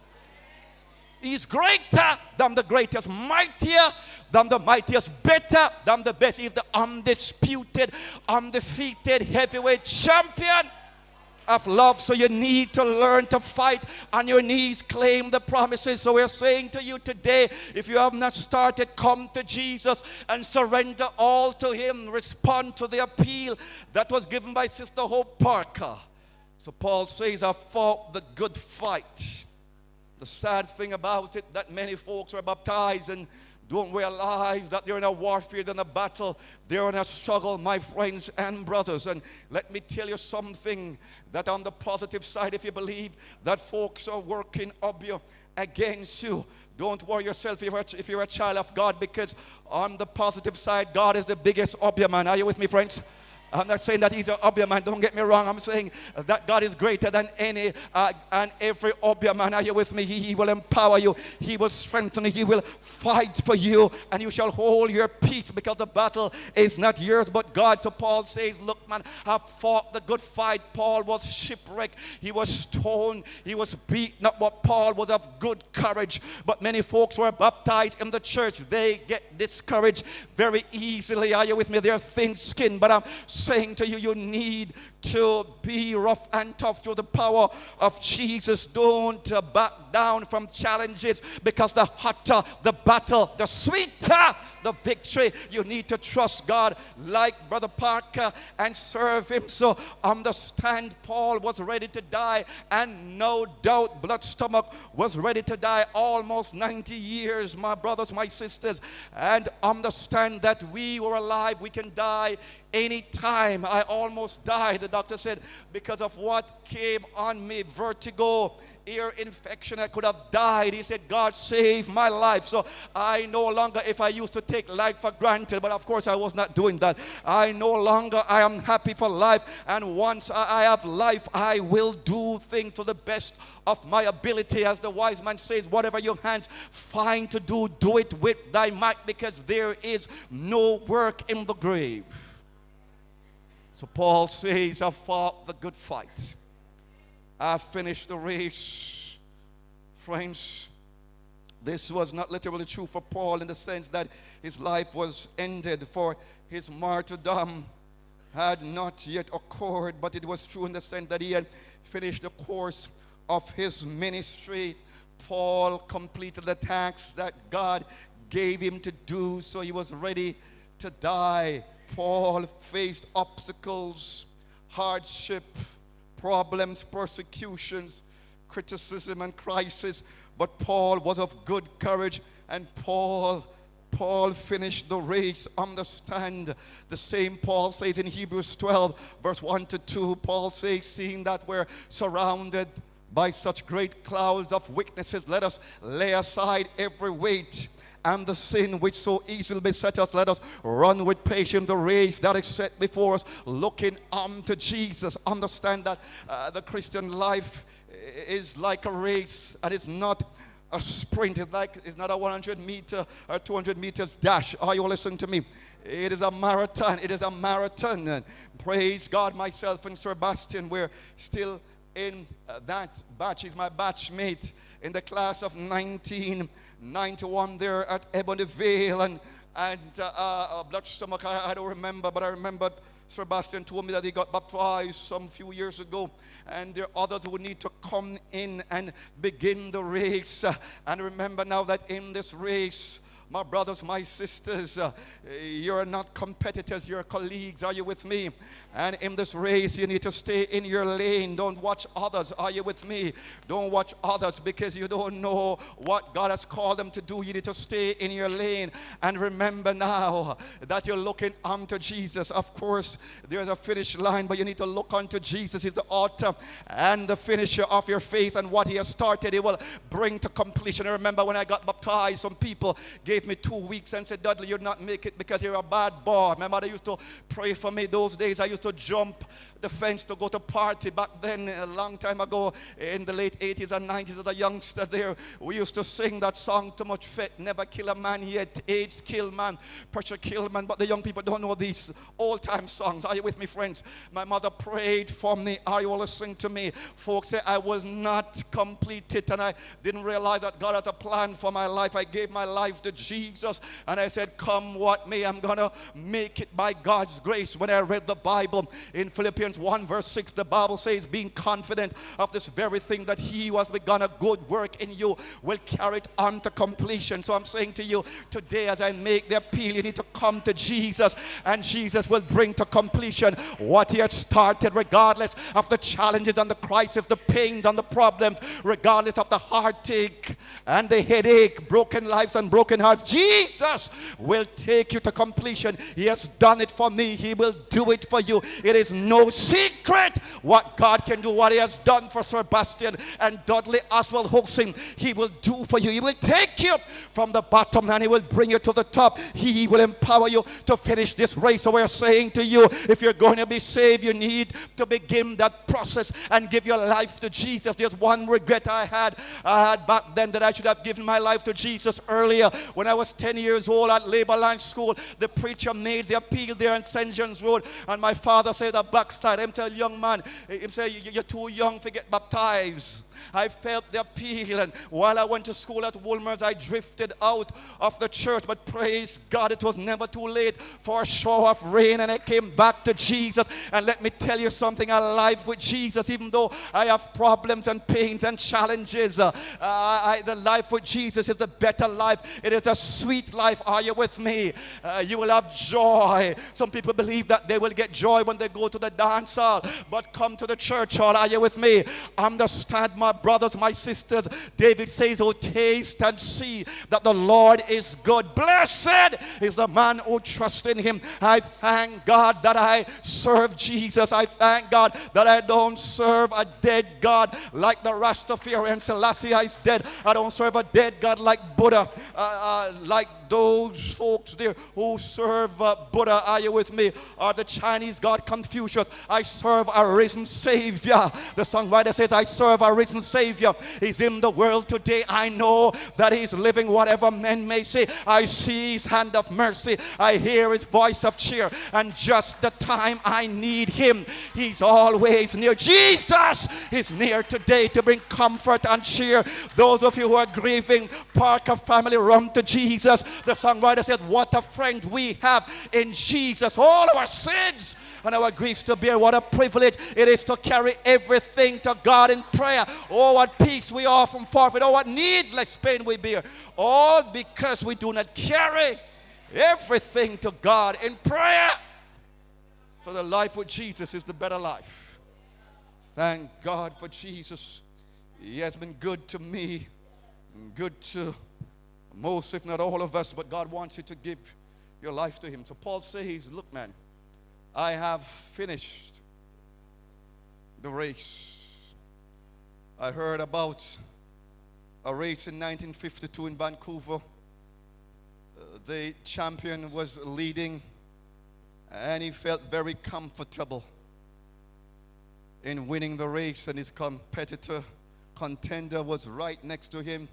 He's greater than the greatest, mightier than the mightiest, better than the best. He's the undisputed, undefeated heavyweight champion of love. So you need to learn to fight on your knees, claim the promises. So we're saying to you today, if you have not started, come to Jesus and surrender all to him. Respond to the appeal that was given by Sister Hope Parker. So Paul says, I fought the good fight. The sad thing about it, that many folks are baptized and don't realize that they're in a warfare, they're in a battle, they're in a struggle, my friends and brothers. And let me tell you something, that on the positive side, if you believe that folks are working up you against you, don't worry yourself if you're a child of God, because on the positive side, God is the biggest obia man. Are you with me, friends? I'm not saying that he's an obia man, don't get me wrong. I'm saying that God is greater than any and every obia man. Are you with me? He will empower you. He will strengthen you. He will fight for you. And you shall hold your peace, because the battle is not yours but God. So Paul says, look man, I've fought the good fight. Paul was shipwrecked. He was stoned. He was beaten up. But Paul was of good courage. But many folks were baptized in the church. They get discouraged very easily. Are you with me? They're thin-skinned. But I'm saying to you, you need to be rough and tough through the power of Jesus. Don't back down from challenges, because the hotter the battle, the sweeter the victory. You need to trust God like Brother Parker and serve him. So understand, Paul was ready to die, and no doubt blood stomach was ready to die, almost 90 years, my brothers, my sisters. And understand that we were alive, we can die anytime. I almost died, the doctor said, because of what came on me, vertigo, ear infection. I could have died. He said, God saved my life. So I no longer, if I used to take life for granted, but of course I was not doing that. I no longer, I am happy for life, and once I have life, I will do things to the best of my ability. As the wise man says, whatever your hands find to do, do it with thy might, because there is no work in the grave. So Paul says, I fought the good fight. I finished the race. Friends, this was not literally true for Paul in the sense that his life was ended, for his martyrdom had not yet occurred, but it was true in the sense that he had finished the course of his ministry. Paul completed the task that God gave him to do, so he was ready to die. Paul faced obstacles, hardship, problems, persecutions, criticism, and crisis. But Paul was of good courage, and Paul finished the race. Understand, the same Paul says in Hebrews 12, verse 1 to 2, Paul says, seeing that we're surrounded by such great clouds of witnesses, let us lay aside every weight and the sin which so easily beset us. Let us run with patience the race that is set before us, looking unto Jesus. Understand that the Christian life is like a race, and it's not a sprint. It's not a 100 meter or 200 meters dash. Are you listening to me? It is a marathon. It is a marathon. And praise God, myself and Sir Bastian, we're still in that batch. He's my batchmate in the class of 1991 there at Ebony Vale, and blood stomach, I don't remember, but I remember Sebastian told me that he got baptized some few years ago, and there are others who need to come in and begin the race. And remember now that in this race, my brothers, my sisters, you're not competitors, you're colleagues. Are you with me? And in this race, you need to stay in your lane. Don't watch others. Are you with me? Don't watch others because you don't know what God has called them to do. You need to stay in your lane. And remember now that you're looking unto Jesus. Of course, there's a finish line, but you need to look unto Jesus. He's the author and the finisher of your faith. And what he has started, he will bring to completion. I remember when I got baptized, some people gave me 2 weeks and said, Dudley, you'll not make it because you're a bad boy. My mother used to pray for me those days. I used to jump the fence to go to party back then, a long time ago, in the late 80s and 90s. As a youngster there, we used to sing that song, Too Much Fat, Never Kill a Man Yet, Age Kill Man, Pressure Kill Man. But the young people don't know these old-time songs. Are you with me, friends? My mother prayed for me. Are you all listening to me? Folks say I will not complete it, and I didn't realize that God had a plan for my life. I gave my life to Jesus, and I said, come what may, I'm going to make it by God's grace. When I read the Bible in Philippians 1 verse 6, the Bible says, being confident of this very thing, that he who has begun a good work in you will carry it on to completion. So I'm saying to you today, as I make the appeal, you need to come to Jesus, and Jesus will bring to completion what he had started, regardless of the challenges and the crisis, the pains and the problems, regardless of the heartache and the headache, broken lives and broken hearts. Jesus will take you to completion. He has done it for me. He will do it for you. It is no secret what God can do, what he has done for Sebastian and Dudley Oswald Hoxing. He will do for you. He will take you from the bottom and he will bring you to the top. He will empower you to finish this race. So we're saying to you, if you're going to be saved, you need to begin that process and give your life to Jesus. There's one regret I had back then, that I should have given my life to Jesus earlier. When I was 10 years old at Labor Line School, the preacher made the appeal there on St. John's Road, and my father said, a backslide. Him tell young man, him say, you're too young to get baptized. I felt the appeal, and while I went to school at Woolmer's, I drifted out of the church. But praise God, it was never too late for a shower of rain, and I came back to Jesus. And let me tell you something, a life with Jesus, even though I have problems and pains and challenges, the life with Jesus is the better life. It is a sweet life. Are you with me? You will have joy. Some people believe that they will get joy when they go to the dance hall, but come to the church hall. Are you with me? Understand, my brothers, my sisters, David says, oh, taste and see that the Lord is good. Blessed is the man who trusts in him. I thank God that I serve Jesus. I thank God that I don't serve a dead God like the Rastafarian Selassie is dead. I don't serve a dead God like Buddha, like those folks there who serve Buddha. Are you with me? Or the Chinese God Confucius. I serve a risen Savior. The songwriter says, I serve a risen Savior. He's in the world today. I know that he's living, whatever men may say. I see his hand of mercy. I hear his voice of cheer. And just the time I need him, he's always near. Jesus is near today to bring comfort and cheer. Those of you who are grieving, Parker family, run to Jesus. The songwriter said, what a friend we have in Jesus. All our sins and our griefs to bear. What a privilege it is to carry everything to God in prayer. Oh, what peace we often forfeit. Oh, what needless pain we bear. All because we do not carry everything to God in prayer. So the life with Jesus is the better life. Thank God for Jesus. He has been good to me, good to most, if not all of us, but God wants you to give your life to him. So Paul says, look, man, I have finished the race. I heard about a race in 1952 in Vancouver. The champion was leading, and he felt very comfortable in winning the race, and his contender was right next to him,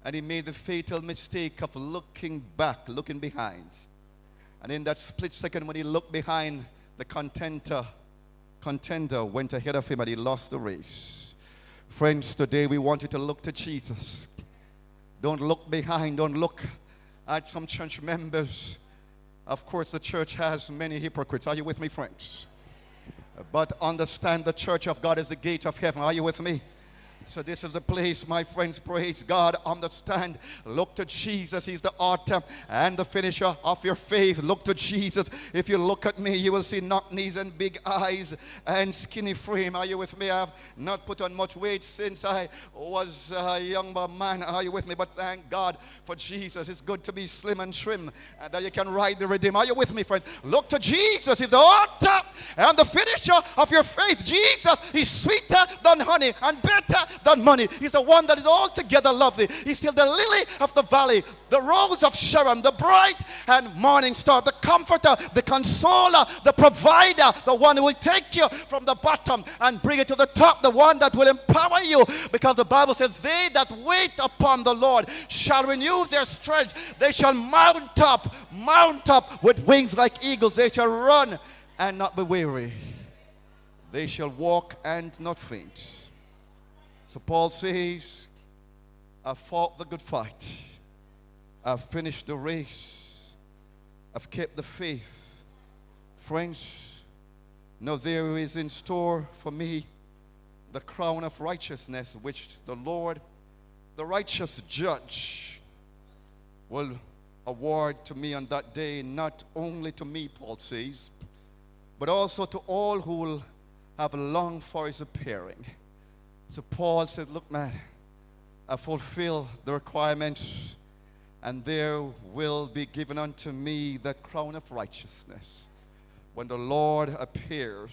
and he made the fatal mistake of looking back, looking behind. And in that split second when he looked behind, the contender went ahead of him, and he lost the race. Friends, today we want you to look to Jesus. Don't look behind. Don't look at some church members. Of course, the church has many hypocrites. Are you with me, friends? But understand, the church of God is the gate of heaven. Are you with me? So this is the place, my friends, praise God. Understand, look to Jesus. He's the author and the finisher of your faith. Look to Jesus. If you look at me, you will see knock knees and big eyes and skinny frame. Are you with me? I have not put on much weight since I was a young man. Are you with me? But thank God for Jesus. It's good to be slim and trim, and that you can ride the Redeemer. Are you with me, friends? Look to Jesus. He's the author and the finisher of your faith. Jesus is sweeter than honey and better than money. He's the one that is altogether lovely. He's still the lily of the valley, the rose of Sharon, the bright and morning star, the comforter, the consoler, the provider, the one who will take you from the bottom and bring it to the top, the one that will empower you, because the Bible says, they that wait upon the Lord shall renew their strength. They shall mount up with wings like eagles. They shall run and not be weary. They shall walk and not faint. So Paul says, I've fought the good fight. I've finished the race. I've kept the faith. Friends, now there is in store for me the crown of righteousness, which the Lord, the righteous judge, will award to me on that day, not only to me, Paul says, but also to all who will have longed for his appearing. So Paul said, look, man, I fulfill the requirements, and there will be given unto me the crown of righteousness when the Lord appears.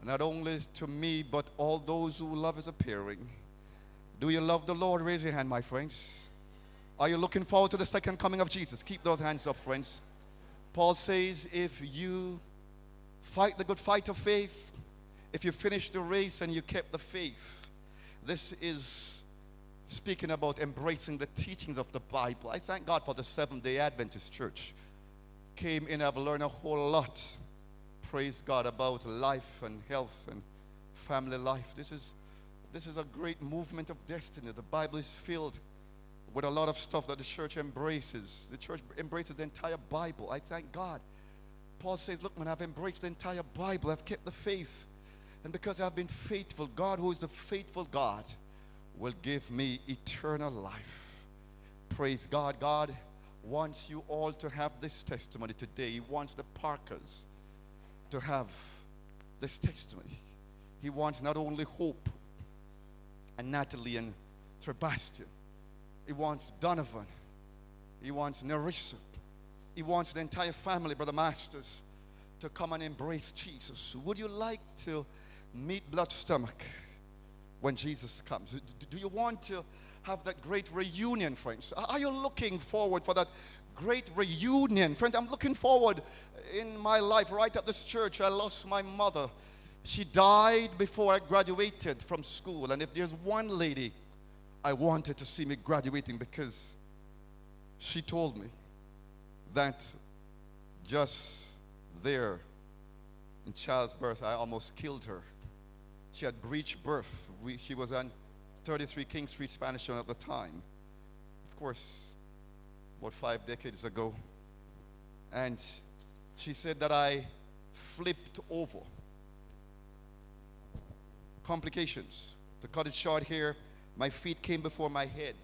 Not only to me, but all those who love his appearing. Do you love the Lord? Raise your hand, my friends. Are you looking forward to the second coming of Jesus? Keep those hands up, friends. Paul says, if you fight the good fight of faith, if you finish the race and you kept the faith, this is speaking about embracing the teachings of the Bible. I thank God for the Seventh-day Adventist Church. Came in, I've learned a whole lot, praise God, about life and health and family life. This is a great movement of destiny. The Bible is filled with a lot of stuff that the church embraces. The church embraces the entire Bible. I thank God. Paul says, look, man, I've embraced the entire Bible. I've kept the faith. And because I've been faithful, God, who is the faithful God, will give me eternal life. Praise God. God wants you all to have this testimony today. He wants the Parkers to have this testimony. He wants not only Hope and Natalie and Sebastian. He wants Donovan. He wants Nerissa. He wants the entire family, Brother Masters, to come and embrace Jesus. Would you like to meet Blood Stomach when Jesus comes? Do you want to have that great reunion, friends? Are you looking forward for that great reunion? Friend, I'm looking forward. In my life, right at this church, I lost my mother. She died before I graduated from school. And if there's one lady I wanted to see me graduating, because she told me that just there in childbirth, I almost killed her. She had breech birth. She was on 33 King Street, Spanish Town at the time. Of course, about 5 decades ago. And she said that I flipped over. Complications. To cut it short here, my feet came before my head.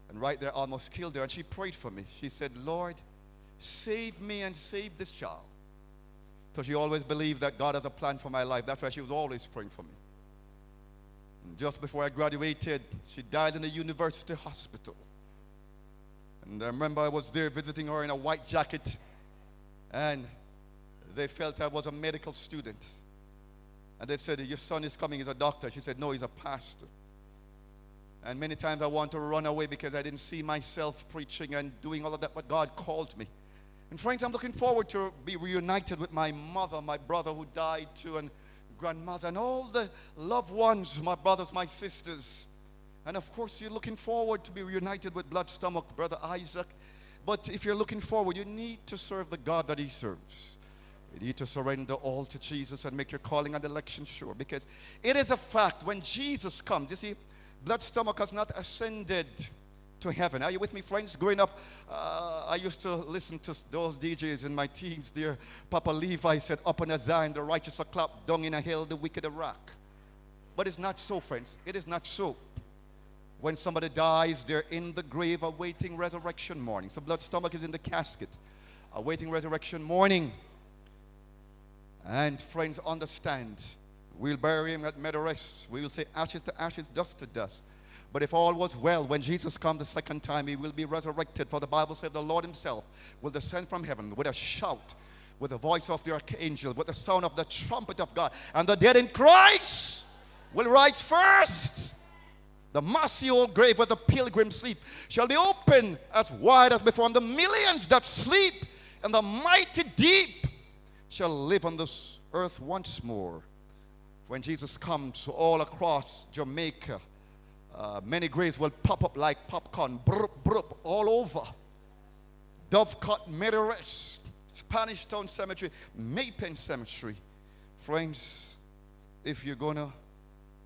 And right there, I almost killed her. And she prayed for me. She said, Lord, save me and save this child. So she always believed that God has a plan for my life. That's why she was always praying for me. And just before I graduated, she died in a university hospital. And I remember I was there visiting her in a white jacket, and they felt I was a medical student. And they said, your son is coming, he's a doctor. She said, no, he's a pastor. And many times I want to run away because I didn't see myself preaching and doing all of that, but God called me. And friends, I'm looking forward to be reunited with my mother, my brother who died too, and grandmother, and all the loved ones, my brothers, my sisters. And of course, you're looking forward to be reunited with Blood Stomach, Brother Isaac. But if you're looking forward, you need to serve the God that he serves. You need to surrender all to Jesus and make your calling and election sure. Because it is a fact, when Jesus comes, you see, Blood Stomach has not ascended to heaven. Are you with me, friends? Growing up, I used to listen to those DJs in my teens. Dear Papa Levi said, up on a Zion, the righteous are clapped, down in a hill, the wicked are rock. But it's not so, friends. It is not so. When somebody dies, they're in the grave awaiting resurrection morning. So blood stomach is in the casket, awaiting resurrection morning. And friends, understand, we'll bury him at meadow rest. We will say ashes to ashes, dust to dust. But if all was well, when Jesus comes the second time, he will be resurrected. For the Bible said the Lord himself will descend from heaven with a shout, with the voice of the archangel, with the sound of the trumpet of God. And the dead in Christ will rise first. The mossy old grave where the pilgrims sleep shall be open as wide as before. And the millions that sleep in the mighty deep shall live on this earth once more. When Jesus comes all across Jamaica, many graves will pop up like popcorn, brup, brup, all over. Dovecote, Meadow Rest, Spanish Town Cemetery, Maypen Cemetery. Friends, if you're going to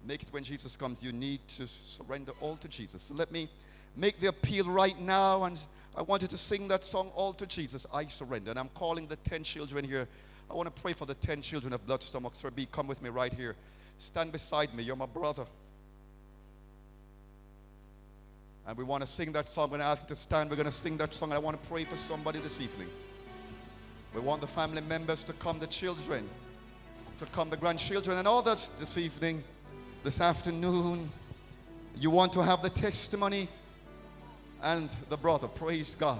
make it when Jesus comes, you need to surrender all to Jesus. So let me make the appeal right now, and I want you to sing that song, All to Jesus, I Surrender. And I'm calling the 10 children here. I want to pray for the 10 children of blood stomach. Sir B, come with me right here. Stand beside me. You're my brother. And we want to sing that song. I'm going to ask you to stand. We're going to sing that song. I want to pray for somebody this evening. We want the family members to come, the children, to come, the grandchildren, and others this evening, this afternoon. You want to have the testimony and the brother. Praise God.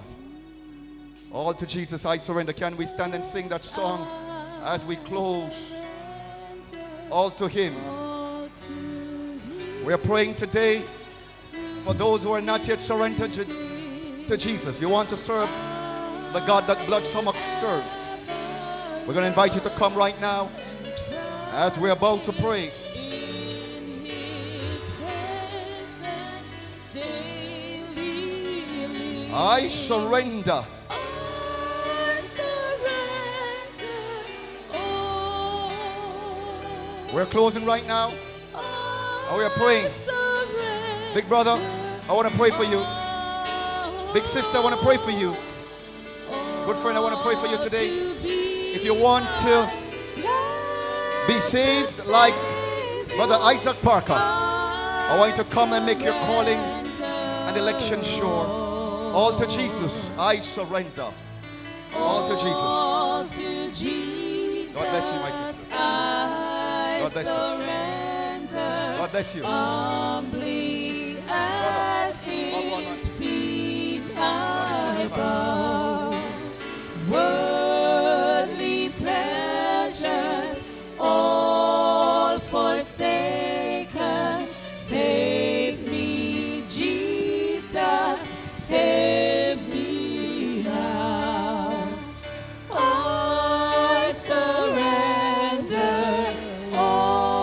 All to Jesus I surrender. Can we stand and sing that song as we close? All to him. We are praying today for those who are not yet surrendered to Jesus. You want to serve the God that blood stomach served. We're going to invite you to come right now as we're about to pray. I surrender. We're closing right now. And we are praying. Big brother, I want to pray for you. Big sister, I want to pray for you. Good friend, I want to pray for you today. If you want to be saved like Brother Isaac Parker, I want you to come and make your calling and election sure. All to Jesus, I surrender. All to Jesus. All to Jesus. God bless you, my sister. God bless you. God bless you. Humbly at his feet I bow. Worldly pleasures all forsaken. Save me, Jesus. Save me now. I surrender all.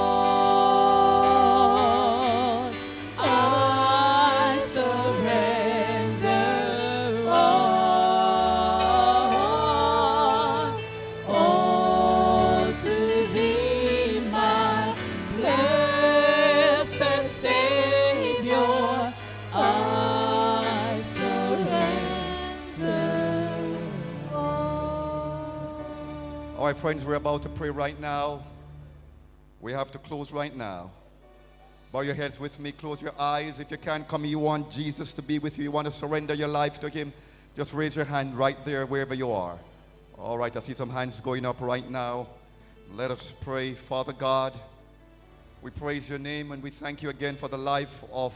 I surrender all to thee, my blessed Savior. I surrender all. All right, friends, we're about to pray right now. We have to close right now. Bow your heads with me. Close your eyes. If you can't come, you want Jesus to be with you. You want to surrender your life to him. Just raise your hand right there, wherever you are. All right, I see some hands going up right now. Let us pray. Father God, we praise your name and we thank you again for the life of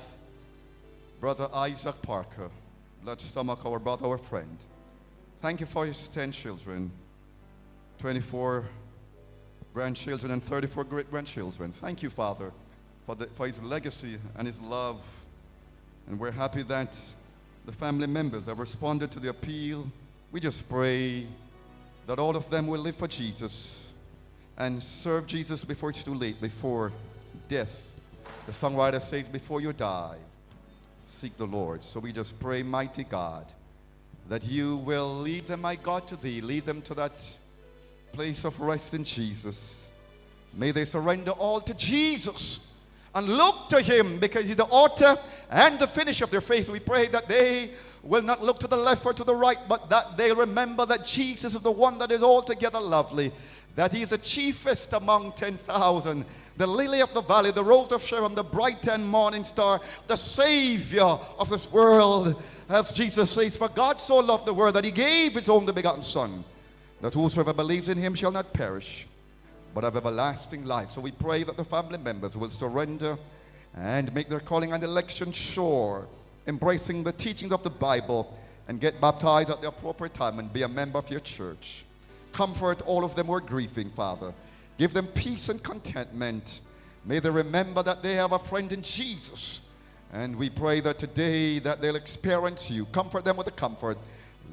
Brother Isaac Parker, blood stomach, our brother, our friend. Thank you for his 10 children, 24 grandchildren, and 34 great-grandchildren. Thank you, Father, for his legacy and his love. And we're happy that the family members have responded to the appeal. We just pray that all of them will live for Jesus and serve Jesus before it's too late, before death. The songwriter says, before you die, seek the Lord. So we just pray, mighty God, that you will lead them, my God, to thee. Lead them to that place of rest in Jesus. May they surrender all to Jesus and look to him, because he's the author and the finisher of their faith. We pray that they will not look to the left or to the right, but that they'll remember that Jesus is the one that is altogether lovely, that he is the chiefest among 10,000, the lily of the valley, the rose of Sharon, the bright and morning star, the Savior of this world. As Jesus says, for God so loved the world that he gave his only begotten Son, that whosoever believes in him shall not perish, but have everlasting life. So we pray that the family members will surrender and make their calling and election sure, embracing the teachings of the Bible, and get baptized at the appropriate time and be a member of your church. Comfort all of them who are grieving, Father. Give them peace and contentment. May they remember that they have a friend in Jesus. And we pray that today that they'll experience you. Comfort them with the comfort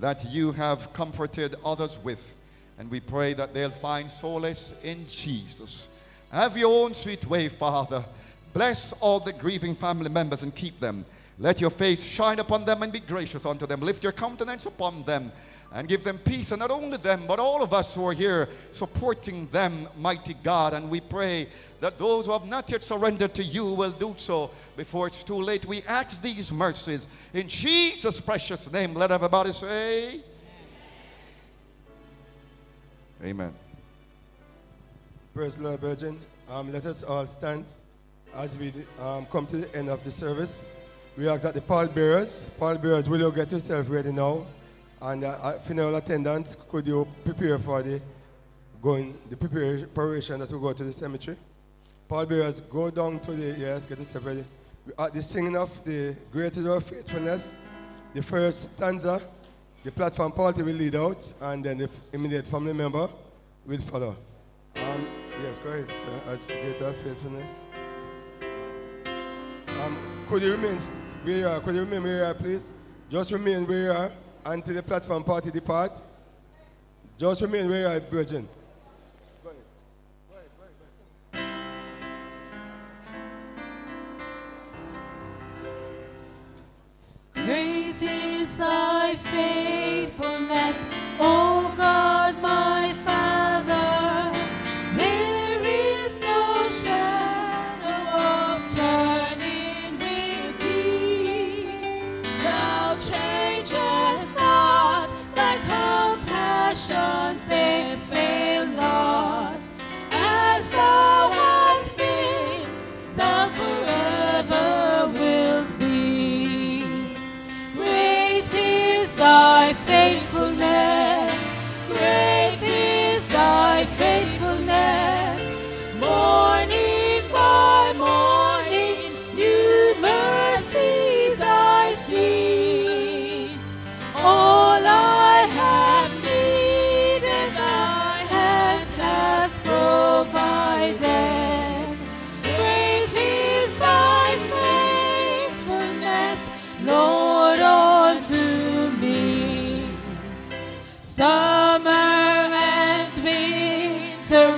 that you have comforted others with. And we pray that they'll find solace in Jesus. Have your own sweet way, Father. Bless all the grieving family members and keep them. Let your face shine upon them and be gracious unto them. Lift your countenance upon them and give them peace. And not only them, but all of us who are here supporting them, mighty God. And we pray that those who have not yet surrendered to you will do so before it's too late. We ask these mercies in Jesus' precious name. Let everybody say amen. Praise the Lord, Virgin. Let us all stand as we come to the end of the service. We ask that the pallbearers, will you get yourself ready now? And funeral attendants, could you prepare for the preparation that will go to the cemetery? Pallbearers, go down to the, get yourself ready. At the singing of the greatest of faithfulness, the first stanza, the platform party will lead out, and then the immediate family member will follow. Yes, go ahead, sir, as greater of faithfulness. Could you remain where you are? Could you remain where you are, please? Just remain where you are until the platform party depart. Just remain where you are, Virgin. Go ahead. Great is thy faithfulness, O God, my Father. There is no shadow of turning with thee. Thou changest not, thy compassions they fail not. As thou hast been, thou forever wilt be. Great is thy faithfulness, great is thy faithfulness. Morning by morning, new mercies I see. All I have needed, thy hands have provided. Great is thy faithfulness, Lord, unto me. Summer and winter